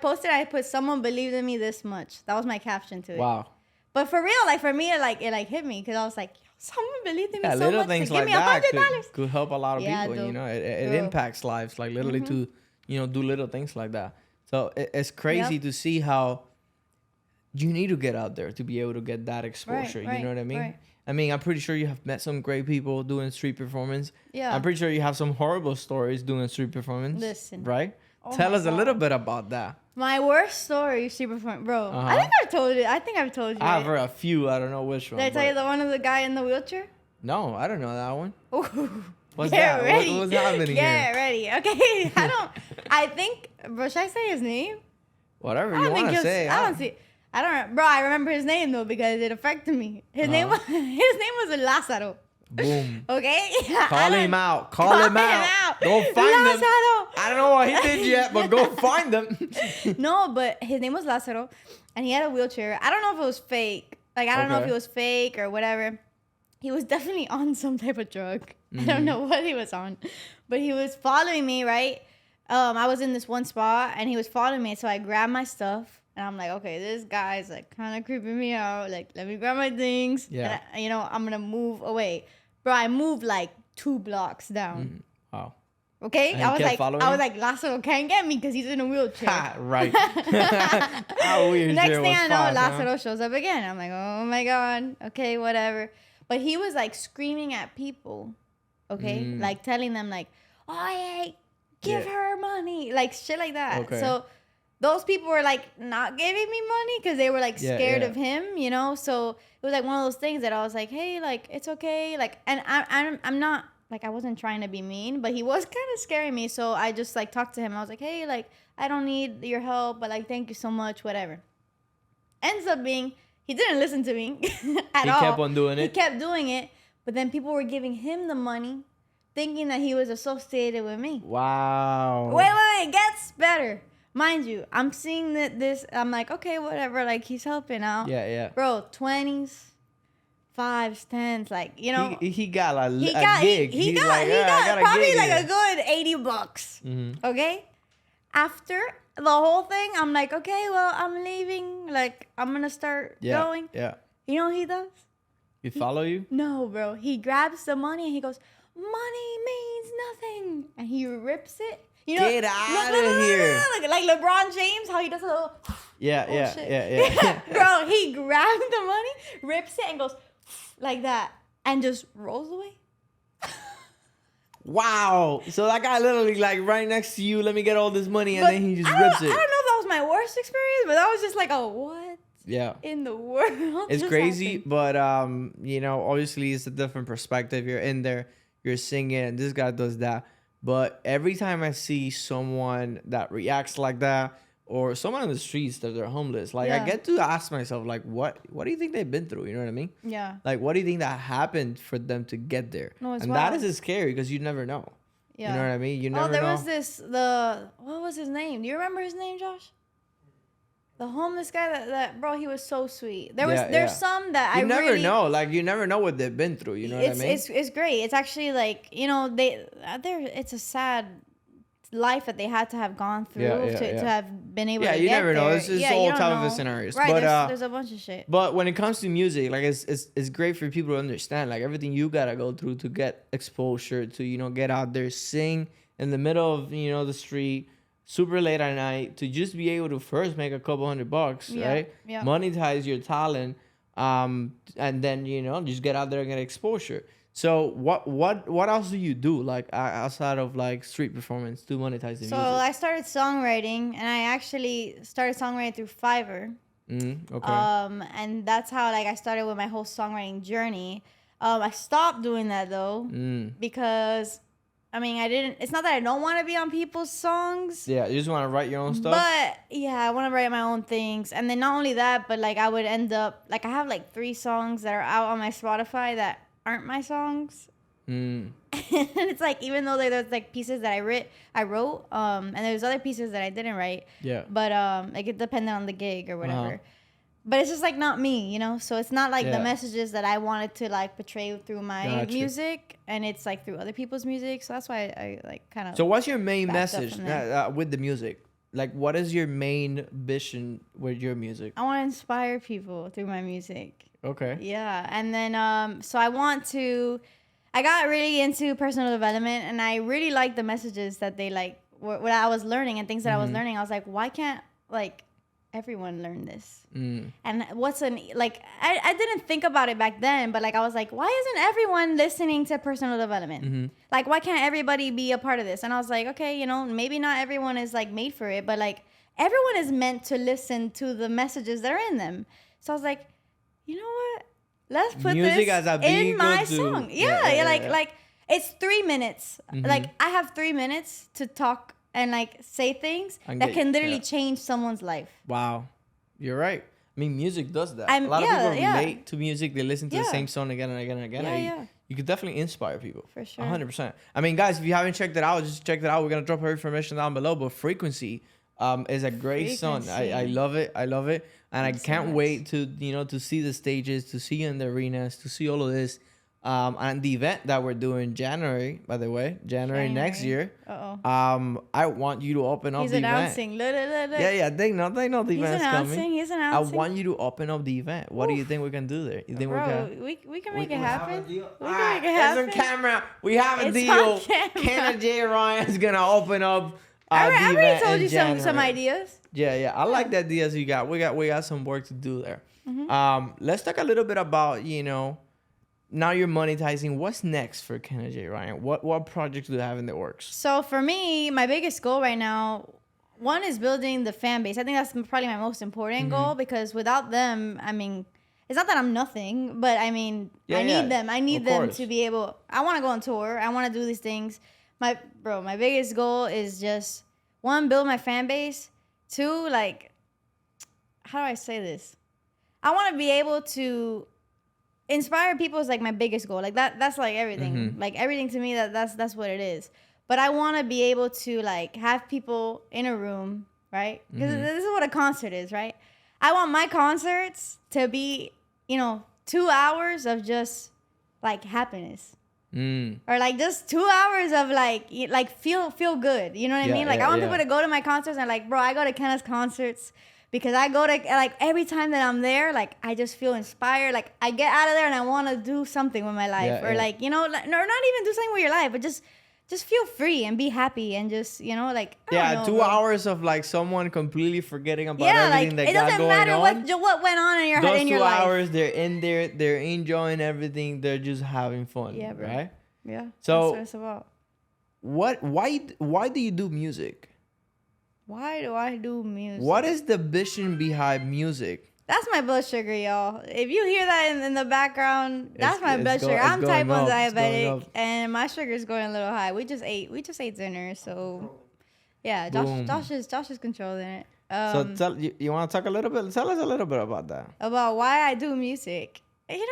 put someone believed in me this much. That was my caption to it. Wow. But for real, like for me, it hit me because I was like, someone believed in me so little much things to give like me that could help a lot of people. dude. You know, it impacts lives, like literally to, you know, do little things like that. So it's crazy to see how you need to get out there to be able to get that exposure. You know what I mean? Right. I mean, I'm pretty sure you have met some great people doing street performance. Yeah. I'm pretty sure you have some horrible stories doing street performance. Listen. Right? Tell us a little bit about that. My worst story, street performance, bro. I think I've told you. I've heard a few. I don't know which one. Did I tell you the one of the guy in the wheelchair? No, I don't know that one. Ooh. What's Get that? ready. What's happening Get here? ready. Okay. I think, bro, should I say his name? Whatever you want to say. Bro, I remember his name though because it affected me. His name was Lázaro. Boom. Okay? Call him out. Call him out. Go find him. I don't know what he did yet, but go find him. No, but his name was Lázaro, and he had a wheelchair. I don't know if it was fake. Like, I don't know if it was fake or whatever. He was definitely on some type of drug. I don't know what he was on. But he was following me, right? I was in this one spot and he was following me, so I grabbed my stuff and I'm like, okay, this guy's like kind of creeping me out. Like, let me grab my things. Yeah. And I'm gonna move away, bro. I moved like 2 blocks down. Wow. Okay, And I he was kept like, following you? Lázaro can't get me because he's in a wheelchair. Right. How weird. Next shit thing was I know, fast, huh? Lázaro shows up again. I'm like, oh my god, okay, whatever. But he was like screaming at people, okay, like telling them like, oh yeah, give her money, like shit like that. Okay. So those people were like not giving me money because they were like scared of him, So it was like one of those things that I was like, hey, like it's okay, like, and I'm not. Like, I wasn't trying to be mean, but he was kind of scaring me. So I just, like, talked to him. I was like, hey, like, I don't need your help, but, like, thank you so much, whatever. Ends up being, he didn't listen to me at all. He kept on doing it. He kept doing it. But then people were giving him the money, thinking that he was associated with me. Wow. Wait. It gets better. Mind you, I'm seeing this. I'm like, okay, whatever. Like, he's helping out. Yeah. Bro, 20s. 5s, 10s, like, he got a gig. He He's got like, "Yeah, I got a probably gig like here." a good $80. Okay, after the whole thing, I'm like, okay, well, I'm leaving. Like, I'm gonna start going. Yeah. You know what he does? He follow you? No, bro. He grabs the money and he goes, "Money means nothing," and he rips it. Get out of here! Like LeBron James, how he does a little. Yeah. Bro, he grabs the money, rips it, and goes like that, and just rolls away. Wow. So that guy literally like right next to you, let me get all this money, and But then he just I rips don't know it. if that was my worst experience, but that was just like, what Yeah. in the world? It's just crazy, happened? but obviously it's a different perspective. You're in there, you're singing, and this guy does that. But every time I see someone that reacts like that, or someone on the streets that they're homeless, like I get to ask myself, like, what do you think they've been through? You know what I mean? Yeah. Like, what do you think that happened for them to get there? No, it's and wild. that is scary because you never know. Yeah. You know what I mean? You never know. Was what was his name? Do you remember his name, Josh? The homeless guy that bro, he was so sweet. There's some that you I never really know. Like you never know what they've been through. You know what I mean? It's great. It's actually like, it's a sad life that they had to have gone through to have been able to get there. Yeah, you never know. It's all you don't type of know. scenarios. Right, But there's a bunch of shit. But when it comes to music, like it's great for people to understand like everything you gotta go through to get exposure, to get out there, sing in the middle of the street, super late at night, to just be able to first make a couple $100, right? Yeah. Monetize your talent, and then just get out there and get exposure. So what else do you do like outside of like street performance to monetize the So music? I started songwriting, and I actually started songwriting through Fiverr. Okay. And that's how like I started with my whole songwriting journey. I stopped doing that though because I didn't. It's not that I don't want to be on people's songs. Yeah, you just want to write your own stuff. But yeah, I want to write my own things, and then not only that, but like I would end up like I have like 3 songs that are out on my Spotify that aren't my songs. And it's like even though there's like pieces that I wrote, and there's other pieces that I didn't write. Yeah. But like it depended on the gig or whatever. But it's just like not me, So it's not like the messages that I wanted to like portray through my music, and it's like through other people's music. So that's why I like kind of. So what's your main backed up message from there. with the music? Like, what is your main vision with your music? I want to inspire people through my music. Okay. Yeah, and then so I got really into personal development, and I really liked the messages that they like what I was learning and things that I was learning. I was like, why can't like everyone learn this? And I didn't think about it back then, but like I was like, why isn't everyone listening to personal development? Like, why can't everybody be a part of this? And I was like, okay, maybe not everyone is like made for it, but like everyone is meant to listen to the messages that are in them. So I was like, you know what? Let's put music this as a in my vehicle song. to- Yeah, yeah. like it's 3 minutes. Like I have 3 minutes to talk and like say things And that get- can literally yeah. change someone's life. Wow. You're right. I mean, music does that. I'm- a lot of yeah, people yeah. relate to music. They listen to the Yeah. same song again and again and again. Yeah, and yeah. You could definitely inspire people. For sure. 100%. I mean, guys, if you haven't checked it out, just check it out. We're going to drop her information down below. But Frequency is a great song. I love it. I love it. And I Thanks so can't much. wait to, to see the stages, to see you in the arenas, to see all of this. And the event that we're doing January, by the way, January next year. I want you to open up He's the announcing. event. Look. Yeah, they know the event's coming. He's announcing. I want you to open up the event. What do you think we can do there? You think we can make it happen? We can make it happen. It's on camera. We have a deal. Kenna J. Ryan's gonna open up. I already told you some ideas. Yeah. I like the ideas you got. We got some work to do there. Let's talk a little bit about, now you're monetizing. What's next for Kenna J. Ryan? What projects do you have in the works? So for me, my biggest goal right now, one is building the fan base. I think that's probably my most important goal, because without them, I mean, it's not that I'm nothing, but I mean, I need them. I need them to be able. I want to go on tour. I want to do these things. My biggest goal is just, one, build my fan base. Two, like, how do I say this? I want to be able to inspire people is like my biggest goal. Like that's like everything. Like everything to me, that's what it is. But I want to be able to like have people in a room, right? Because this is what a concert is, right? I want my concerts to be, 2 hours of just like happiness. Or like just 2 hours of like feel good. You know what I mean? Like I want people to go to my concerts and like, bro, I go to Kenna's concerts because I go to like every time that I'm there, like I just feel inspired. Like I get out of there and I want to do something with my life, or like, or not even do something with your life, but just feel free and be happy and just, like, I don't know, 2 hours of like someone completely forgetting about everything that got going on. It doesn't matter what went on in your head in your life. Those 2 hours, they're in there, they're enjoying everything, they're just having fun. Yeah, bro. Right? Yeah. So that's what it's about. Why do you do music? Why do I do music? What is the vision behind music? That's my blood sugar, y'all. If you hear that in the background, that's my blood sugar. I'm type 1 diabetic, and my sugar is going a little high. We just ate dinner, so yeah. Josh is controlling it. So you want to talk a little bit? Tell us a little bit about that. About why I do music. I don't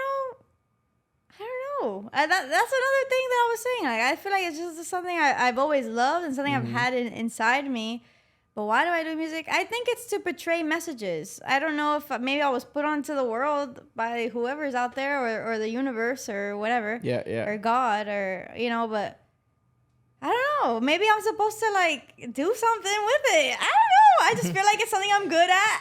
know. That's another thing that I was saying. Like I feel like it's just something I've always loved and something I've had inside me. But why do I do music? I think it's to portray messages. I don't know if maybe I was put onto the world by whoever's out there or the universe or whatever. Yeah. Or God or, but I don't know. Maybe I'm supposed to like do something with it. I don't know. I just feel like it's something I'm good at.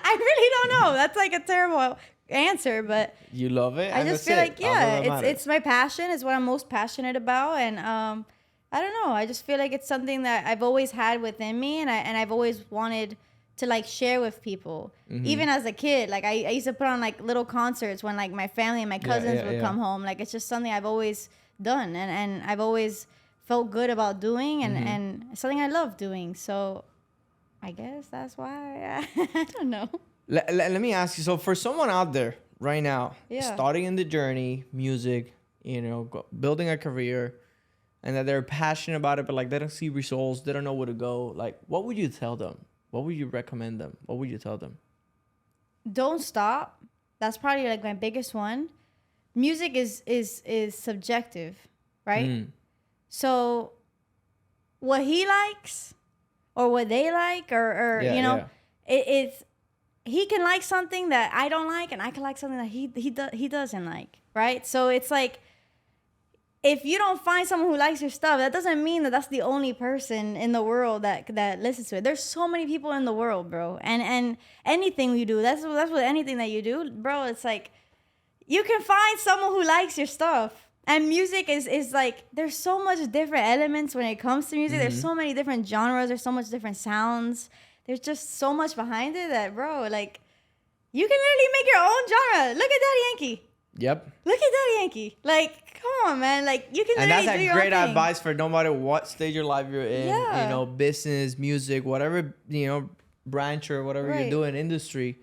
I really don't know. That's like a terrible answer, but you love it. I just feel like, it's my passion. It's what I'm most passionate about. And, I don't know. I just feel like it's something that I've always had within me, and I've always wanted to like share with people. Even as a kid, like I used to put on like little concerts when like my family and my cousins would come home. Like it's just something I've always done, and I've always felt good about doing, and something I love doing. So I guess that's why. I don't know. Let me ask you. So for someone out there right now, starting in the journey, music, building a career, and that they're passionate about it, but like they don't see results, they don't know where to go. Like, what would you tell them? What would you recommend them? What would you tell them? Don't stop. That's probably like my biggest one. Music is subjective, right? So what he likes or what they like or it's he can like something that I don't like, and I can like something that he doesn't like, right? So it's like, if you don't find someone who likes your stuff, that doesn't mean that that's the only person in the world that listens to it. There's so many people in the world, bro. And anything you do, that's what anything that you do, bro, it's like you can find someone who likes your stuff. And music is like, there's so much different elements when it comes to music. There's so many different genres. There's so much different sounds. There's just so much behind it that, bro, like, you can literally make your own genre. Look at Daddy Yankee. Yep. Look at Daddy Yankee. Like, come on, man. Like, you can. And that's a great advice for no matter what stage of life you're in. Yeah. Business, music, whatever, branch or whatever you're doing, industry.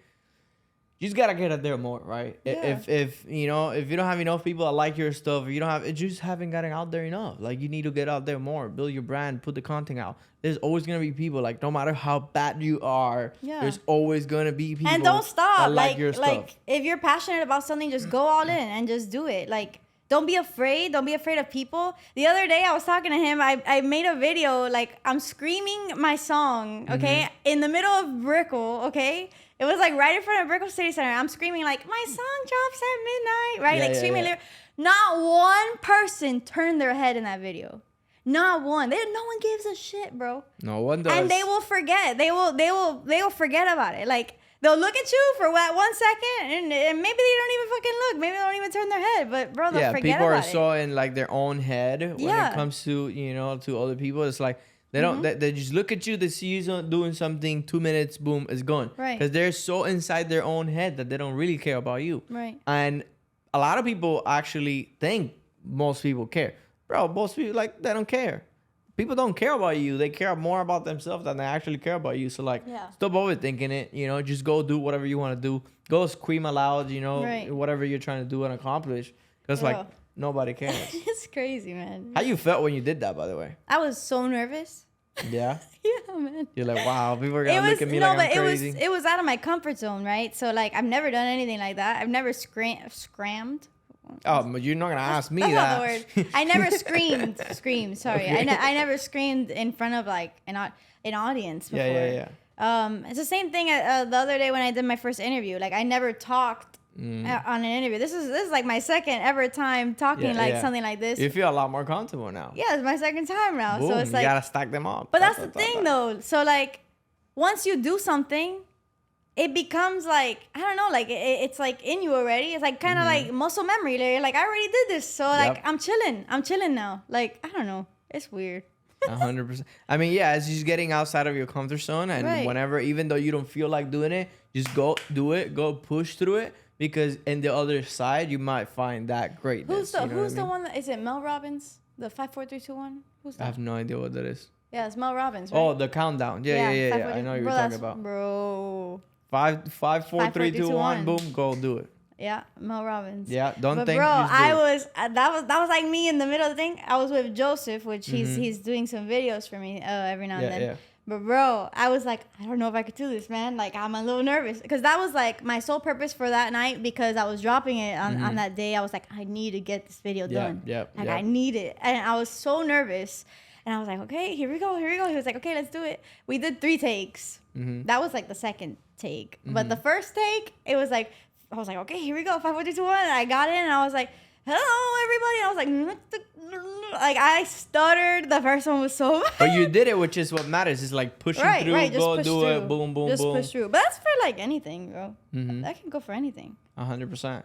You just gotta get out there more, right? Yeah. If you don't have enough people that like your stuff, you just haven't gotten out there enough. Like, you need to get out there more, build your brand, put the content out. There's always gonna be people, like, no matter how bad you are, there's always gonna be people. And don't stop. That like your stuff. Like, if you're passionate about something, just go all in and just do it. Like, don't be afraid. Don't be afraid of people. The other day, I was talking to him. I made a video, like, I'm screaming my song, okay, in the middle of Brickell, okay? It was like right in front of Brickell City Center. I'm screaming like, my song drops at midnight, right? Screaming. Not one person turned their head in that video. Not one. No one gives a shit, bro. No one does. And they will forget. They will forget about it. Like, they'll look at you for what, 1 second, and maybe they don't even fucking look. Maybe they don't even turn their head. But bro, they'll forget people about are it. so in like their own head when it comes to, you know, to other people. It's like they don't. They just look at you. They see you doing something. 2 minutes, boom, it's gone. Right. Because they're so inside their own head that they don't really care about you. Right. And a lot of people actually think most people care. Bro, most people, like, they don't care. People don't care about you. They care more about themselves than they actually care about you. So, like, stop overthinking it. You know, just go do whatever you want to do. Go scream aloud, you know, whatever you're trying to do and accomplish. Because, like, nobody cares. It's crazy, man. How you felt when you did that, by the way? I was so nervous. Yeah? Yeah, man. You're like, wow, people are going to look at me like I'm crazy. It was out of my comfort zone, right? So, like, I've never done anything like that. I've never scrammed. Oh, but you're not going to ask me that's that. Not the word. I never screamed. Sorry. Okay. I never screamed in front of, like, an audience before. Yeah. It's the same thing the other day when I did my first interview. Like, I never talked on an interview. This is like my second ever time talking something like this. You feel a lot more comfortable now. Yeah, it's my second time now. Boom, so it's like, you gotta stack them up. But that's the thing though. So like, once you do something, it becomes like, I don't know, like it's like in you already. It's like kind of like muscle memory. Like I already did this, so like I'm chilling now. Like, I don't know, it's weird. 100%. I mean, yeah, it's just getting outside of your comfort zone, and whenever, even though you don't feel like doing it, just go do it, go push through it, because in the other side you might find that greatness. Who's the one that is it? Mel Robbins, the 5, 4, 3, 2, 1. Who's that? I have no idea what that is. Yeah, it's Mel Robbins. Right? Oh, the countdown. Yeah. I know what you're talking about. Bro. 5, 4, 3, 2, 1. Boom, go do it. Yeah, Mel Robbins. Yeah, don't but think. Bro, I was that was like me in the middle of the thing. I was with Joseph, which he's doing some videos for me every now and then. Yeah. But bro, I was like, I don't know if I could do this, man. Like, I'm a little nervous because that was like my sole purpose for that night, because I was dropping it on that day. I was like, I need to get this video done. I need it, and I was so nervous. And I was like, okay, here we go. He was like, okay, let's do it. We did 3 takes. That was like the second take, but the first take, it was like, I was like, okay, here we go. 5, 4, 3, 2, 1. I got it, and I was like, hello, everybody. And I was like, I stuttered. The first one was so bad. But you did it, which is what matters. It's like pushing through, go do it, boom, boom, just boom. Just push through. But that's for like anything, bro. That can go for anything. 100%.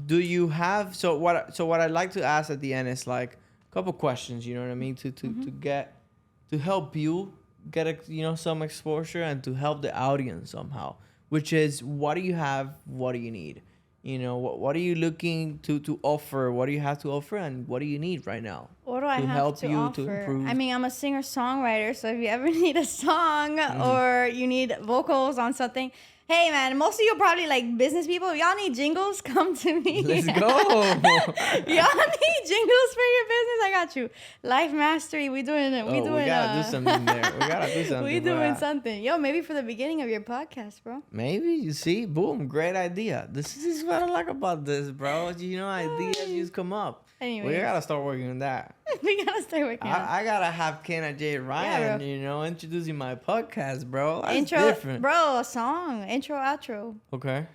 Do you have, so what I'd like to ask at the end is like a couple questions, you know what I mean? To help you get some exposure, and to help the audience somehow. Which is, what do you have? What do you need? You know, what are you looking to offer? What do you have to offer? And what do you need right now? What do I have to offer? To improve? I mean, I'm a singer-songwriter, so if you ever need a song or you need vocals on something, hey, man, most of you are probably like business people. If y'all need jingles, come to me. Let's go. Y'all need jingles for your business? I got you. Life Mastery, we doing it. We gotta do something there. We gotta do something. We doing something. Yo, maybe for the beginning of your podcast, bro. Maybe. You see? Boom. Great idea. This is what I like about this, bro. You know, ideas just come up. Anyways. We gotta start working on that. We gotta start working on that. I gotta have Kenna J. Ryan, introducing my podcast, bro. That's different. Bro, a song. Intro, outro. Okay.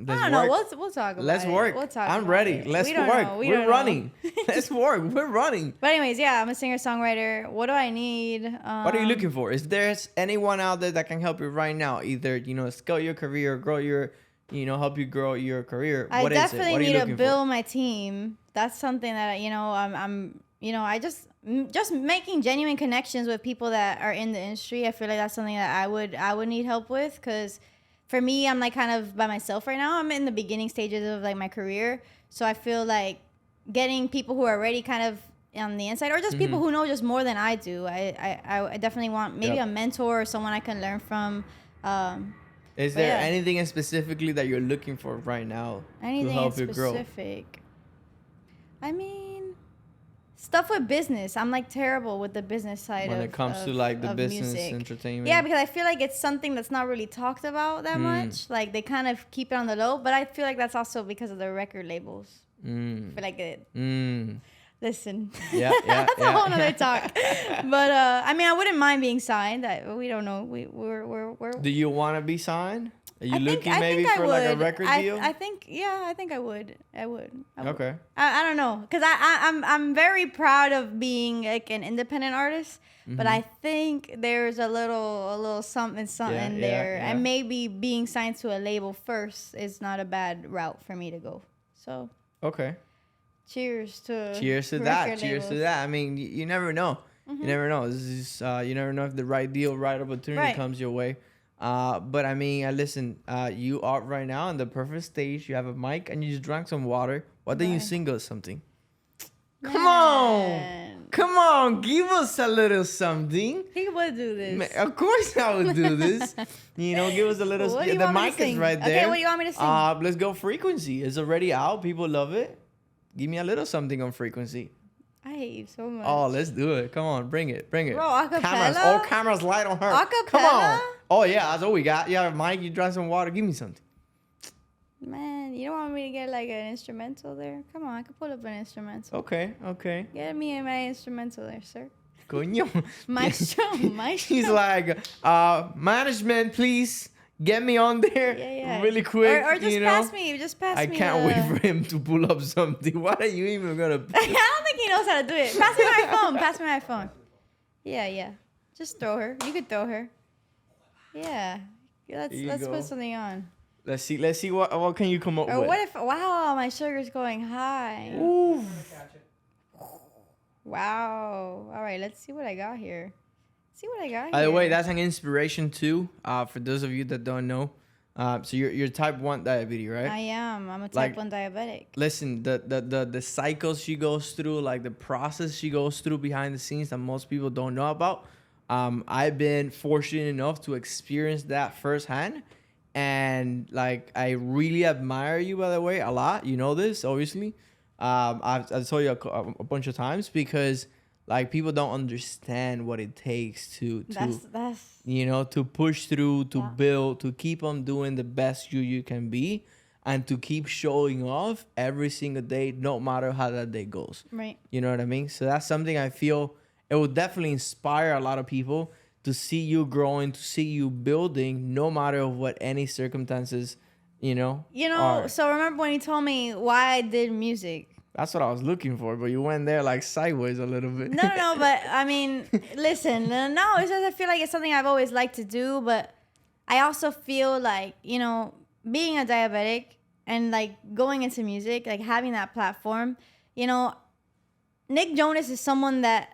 I don't know. We'll talk about it. Let's work. I'm ready. Let's work. We're running. Let's work. We're running. But anyways, yeah, I'm a singer-songwriter. What do I need? What are you looking for? Is there anyone out there that can help you right now? Either, scale your career, grow your, help you grow your career. I definitely need to build my team. That's something that, I just making genuine connections with people that are in the industry. I feel like that's something that I would need help with, because for me, I'm like kind of by myself right now. I'm in the beginning stages of like my career. So I feel like getting people who are already kind of on the inside, or just people who know just more than I do. I definitely want maybe a mentor or someone I can learn from. Is there anything specifically that you're looking for right now to help you grow? I mean, stuff with business. I'm like terrible with the business side when it comes to like the business music. Entertainment. Yeah, because I feel like it's something that's not really talked about that much. Like they kind of keep it on the low, but I feel like that's also because of the record labels. I feel like it. Listen, that's a whole nother talk. But I mean, I wouldn't mind being signed. We don't know. We're. Do you want to be signed? Are you looking maybe for like a record deal? I think I would. Okay. I don't know, because I'm very proud of being like an independent artist, but I think there's a little something there, and maybe being signed to a label first is not a bad route for me to go. So okay. Cheers to that. labels. Cheers to that. I mean, you never know. You never know. This is you never know if the right deal, right opportunity comes your way. But I mean, listen, you are right now in the perfect stage. You have a mic and you just drank some water. Why don't you sing us something? Man. Come on, give us a little something. He would do this. Of course I would do this. Give us a little. What do you the want me to mic sing? is right there. Okay, what do you want me to sing? Let's go Frequency. It's already out. People love it. Give me a little something on Frequency. I hate you so much. Oh, let's do it. Come on, bring it. Bro, acapella? Cameras light on her. Acapella? Come on. Oh, yeah, that's all we got. Yeah, Mike, you drank some water. Give me something. Man, you don't want me to get like an instrumental there? Come on, I can pull up an instrumental. Okay. Get me in my instrumental there, sir. Coño. Maestro. He's like, management, please get me on there really quick. Or just pass me. I can't wait for him to pull up something. What are you even going to... I don't think he knows how to do it. Pass me my phone. Yeah. Just throw her. You could throw her. Yeah. Let's put something on. Let's see what can you come up with. Or what if, wow, my sugar's going high. Ooh. Wow. All right, let's see what I got here. By the way, that's an inspiration too. For those of you that don't know, so you're type 1 diabetes, right? I am. I'm a type 1 diabetic. Listen, the cycles she goes through, like the process she goes through behind the scenes that most people don't know about. I've been fortunate enough to experience that firsthand, and like I really admire you, by the way, a lot. You know this, obviously. I've told you a bunch of times, because like people don't understand what it takes to push through, to build, to keep on doing the best you can be, and to keep showing off every single day, no matter how that day goes. Right. You know what I mean? So that's something I feel it will definitely inspire a lot of people to see you growing, to see you building, no matter what any circumstances, are. So remember when you told me why I did music? That's what I was looking for, but you went there like sideways a little bit. No, but I mean, listen, no, it's just I feel like it's something I've always liked to do, but I also feel like, being a diabetic and like going into music, like having that platform, Nick Jonas is someone that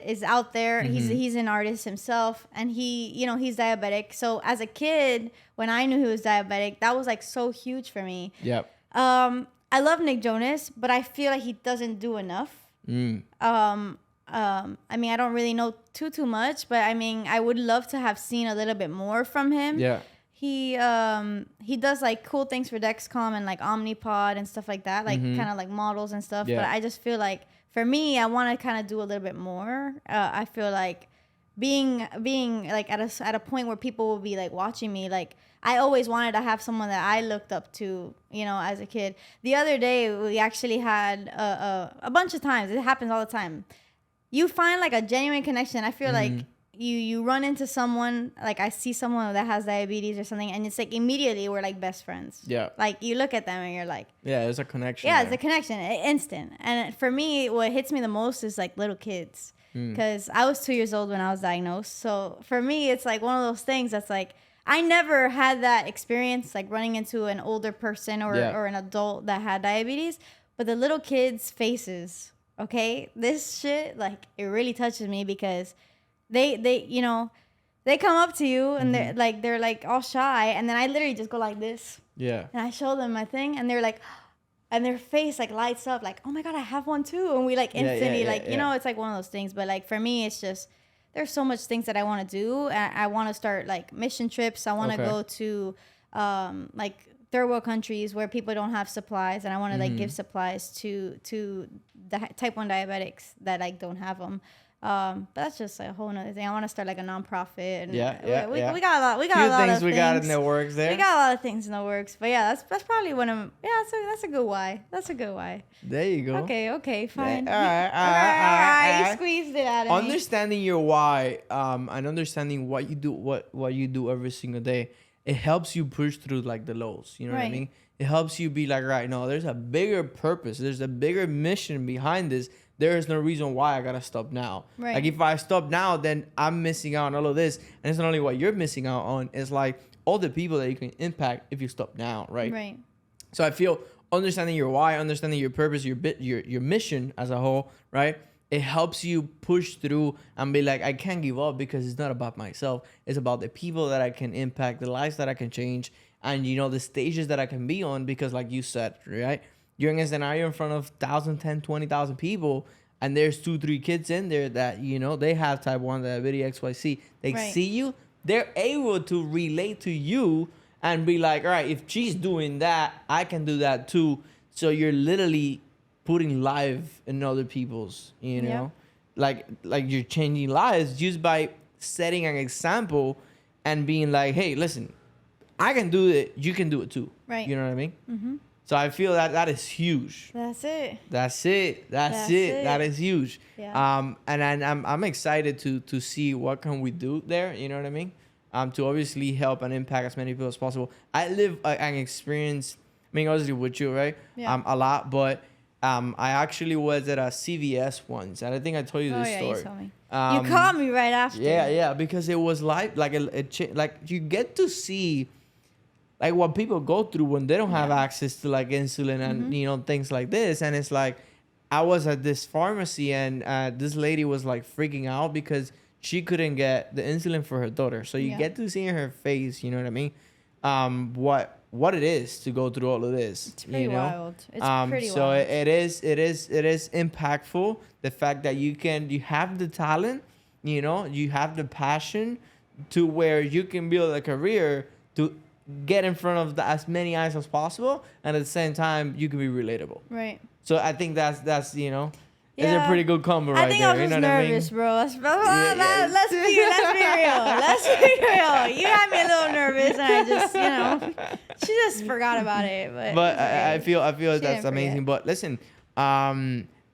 is out there. Mm-hmm. He's an artist himself, and he's diabetic. So as a kid, when I knew he was diabetic, that was like so huge for me. Yep. I love Nick Jonas, but I feel like he doesn't do enough. I mean, I don't really know too much, but I mean, I would love to have seen a little bit more from him. Yeah. He does like cool things for Dexcom and like Omnipod and stuff like that, like kind of like models and stuff. Yeah. But I just feel like for me, I want to kind of do a little bit more. I feel like being like at a point where people will be like watching me, like I always wanted to have someone that I looked up to, as a kid. The other day, we actually had a bunch of times. It happens all the time. You find like a genuine connection. I feel like you run into someone, like I see someone that has diabetes or something, and it's like immediately we're like best friends. Yeah. Like you look at them and you're like, yeah, there's a connection. Yeah, it's a connection, instant. And for me, what hits me the most is like little kids, because I was 2 years old when I was diagnosed. So for me, it's like one of those things that's like I never had that experience, like running into an older person or an adult that had diabetes, but the little kids' faces. Okay, this shit, like it really touches me, because they come up to you and they're like all shy, and then I literally just go like this. Yeah. And I show them my thing, and they're like, and their face like lights up, like, oh my God, I have one too. And we like instantly it's like one of those things. But like for me, it's just there's so much things that I want to do. I want to start like mission trips. I want to go to like third world countries where people don't have supplies, and I want to like give supplies to the type 1 diabetics that like don't have them. But that's just a whole nother thing. I want to start like a nonprofit. And we got a lot. We got a lot of things. We got in the works there. We got a lot of things in the works. But yeah, that's probably one of them. Yeah, that's a good why. That's a good why. There you go. Okay, fine. All right. You squeezed it out of understanding your why, and understanding what you do, what you do every single day, it helps you push through like the lows. You know what I Right. mean? It helps you be like, right, no, there's a bigger purpose. There's a bigger mission behind this. There is no reason why I gotta stop now. Right. Like if I stop now, then I'm missing out on all of this. And it's not only what you're missing out on, it's like all the people that you can impact if you stop now, right? Right. So I feel understanding your why, understanding your purpose, your mission as a whole, right? It helps you push through and be like, I can't give up because it's not about myself. It's about the people that I can impact, the lives that I can change, and you know, the stages that I can be on. Because like you said, right? You're in a scenario in front of 1,000, 10, 20,000 people, and there's 2-3 kids in there that, you know, they have type 1 diabetes XYZ. They Right. see you, they're able to relate to you and be like, all right, if she's doing that, I can do that too. So you're literally putting life in other people's, you know, like you're changing lives just by setting an example and being like, hey, listen, I can do it. You can do it too. Right. You know what I mean? Mm-hmm. So I feel that is huge. That's it. That's it. That is huge. Yeah. And I'm excited to see what can we do there. You know what I mean? To obviously help and impact as many people as possible. I live an experience. I mean, obviously with you, right? Yeah. A lot, but I actually was at a CVS once, and I think I told you this story. You told me. You called me right after. Yeah, because it was like you get to see like what people go through when they don't have access to like insulin and you know things like this. And it's like I was at this pharmacy and this lady was like freaking out because she couldn't get the insulin for her daughter. So you get to see in her face, you know what I mean? What it is to go through all of this. It's pretty wild. It's pretty so wild. it is impactful. The fact that you have the talent, you know, you have the passion to where you can build a career to get in front of as many eyes as possible, and at the same time you can be relatable. Right. So I think that's you know, it's a pretty good combo right I think there. I was just you know nervous, bro. Let's be real. Yeah. Let's be real. You had me a little nervous, and I just, you know, she just forgot about it. But I feel that's didn't amazing. forget. But listen,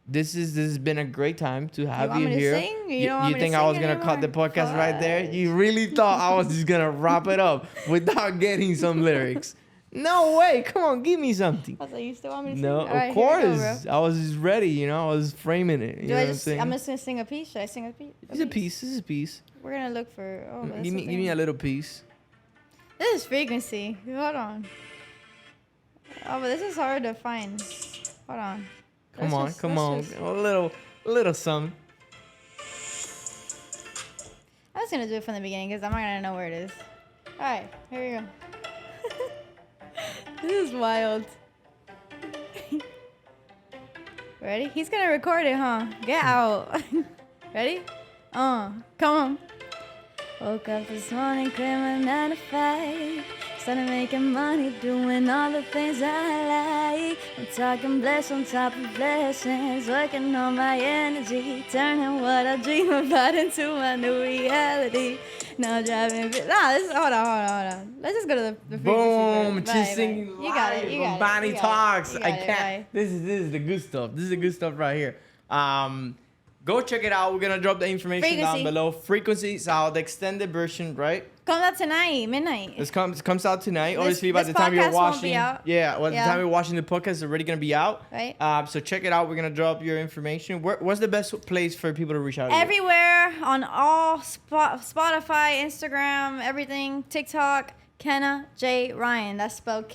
this has been a great time to have want you me to here. sing? You don't want You me to think I sing was gonna cut the anymore? podcast right there? You really thought I was just gonna wrap it up without getting some lyrics? No way! Come on, give me something. I was like, you still want me to sing? No, All right, of here we go, course. bro. I was just ready, you know. I was framing it. You know Do I what just? I'm saying? I'm just gonna sing a piece. Should I sing a piece? It's a piece. This is a piece. We're gonna look for. Oh, that's Give the me a thing. little piece. This is frequency. Hold on. Oh, but this is hard to find. Hold on. Come on, Let's just- a little something. I was gonna do it from the beginning because I'm not gonna know where it is. All right, here we go. This is wild. Ready? He's gonna record it, huh? Get out. Ready? Come on. Woke up this morning, quit my 9 to 5. Started making money, doing all the things I like. I'm talking bless on top of blessings, working on my energy, turning what I dream about into my new reality. Now driving. Hold on. Let's just go to the frequency. Boom! first. Just Bye. singing You got it. live You from got it. Bonnie You got it. Talks. You I got it. can't. Bye. This is the good stuff. This is the good stuff right here. Go check it out. We're gonna drop the information down Frequency. below. Frequencies out, the extended version, right? Comes out tonight, midnight. This comes out tonight. This- Obviously, by this the time you're podcast won't watching, be out. yeah, by the Yeah. time you're watching the podcast, it's already gonna be out. Right. So check it out. We're gonna drop your information. What's the best place for people to reach out to you? Everywhere on all Spotify, Instagram, everything, TikTok. Kenna J Ryan. That's spelled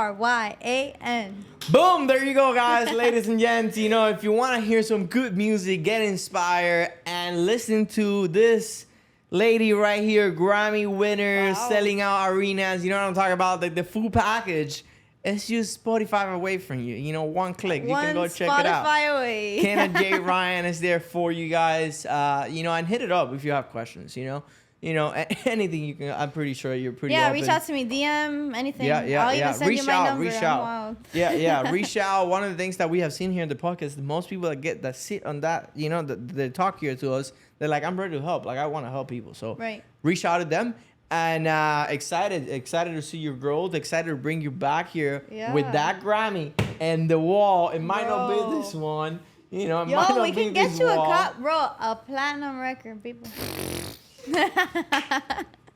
KENAJRYAN. Boom! There you go, guys, ladies and gents. You know, if you want to hear some good music, get inspired, and listen to this lady right here, Grammy winner, Wow. selling out arenas. You know what I'm talking about? The full package. It's just Spotify away from you. You know, one click. You can go check it out. Spotify away. Kenna J Ryan is there for you guys. You know, and hit it up if you have questions. You know, anything you can. I'm pretty sure you're pretty. Yeah, open. reach out to me, DM, anything. Yeah. I'll even send Reach you my out, number. reach I'm out. wild. Yeah. Reach out. One of the things that we have seen here in the podcast, most people that sit on that, you know, they talk here to us. They're like, I'm ready to help. Like, I want to help people. So Right. reach out to them. And excited to see your growth. Excited to bring you back here with Yeah. that Grammy and the wall. It might not be Bro. this one. You know, it might Yo, not we be can get this you a wall. cup, bro. A platinum record, people.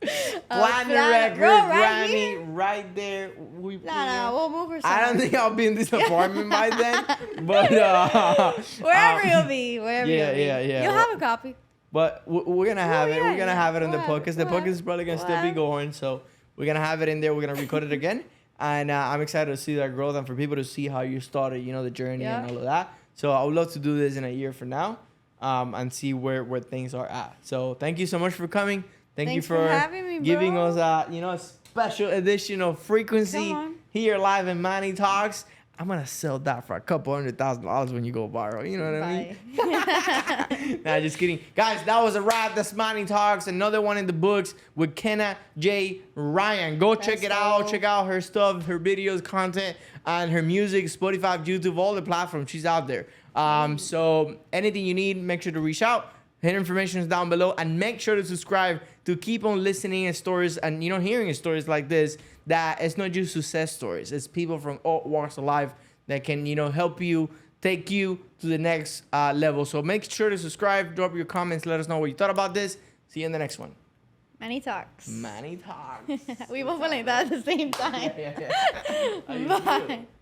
Platinum record, Bro, right Grammy, here? right there. Nah, we'll move her I don't somewhere. think I'll be in this apartment by then, but Wherever you'll be, wherever yeah, you'll be. yeah. You'll have a copy. But we're gonna have it. yeah, We're gonna have it on the we'll have podcast. it, The we'll have podcast is it, probably gonna we'll still be have it. going, so we're gonna have it in there. We're gonna record it again, and I'm excited to see that growth and for people to see how you started, you know, the journey Yeah. and all of that. So I would love to do this in a year from now, and see where things are at. So thank you so much for coming. Thank you Thanks for having me, giving bro. us a special edition of Frequency Come on. here live in Manny Talks. I'm gonna sell that for $200,000 when you go viral. You know what I mean? Nah, just kidding. Guys, that was a wrap. That's Manny Talks. Another one in the books with Kenna J. Ryan. Go check it out. Check out her stuff, her videos, content, and her music, Spotify, YouTube, all the platforms. She's out there. So anything you need, make sure to reach out. Her information is down below, and make sure to subscribe to keep on listening to stories and hearing stories like this. That it's not just success stories; it's people from all walks of life that can help you take you to the next level. So make sure to subscribe, drop your comments, let us know what you thought about this. See you in the next one. Manny Talks. Manny Talks. We both went like that at the same time. Yeah. How you feel? Bye.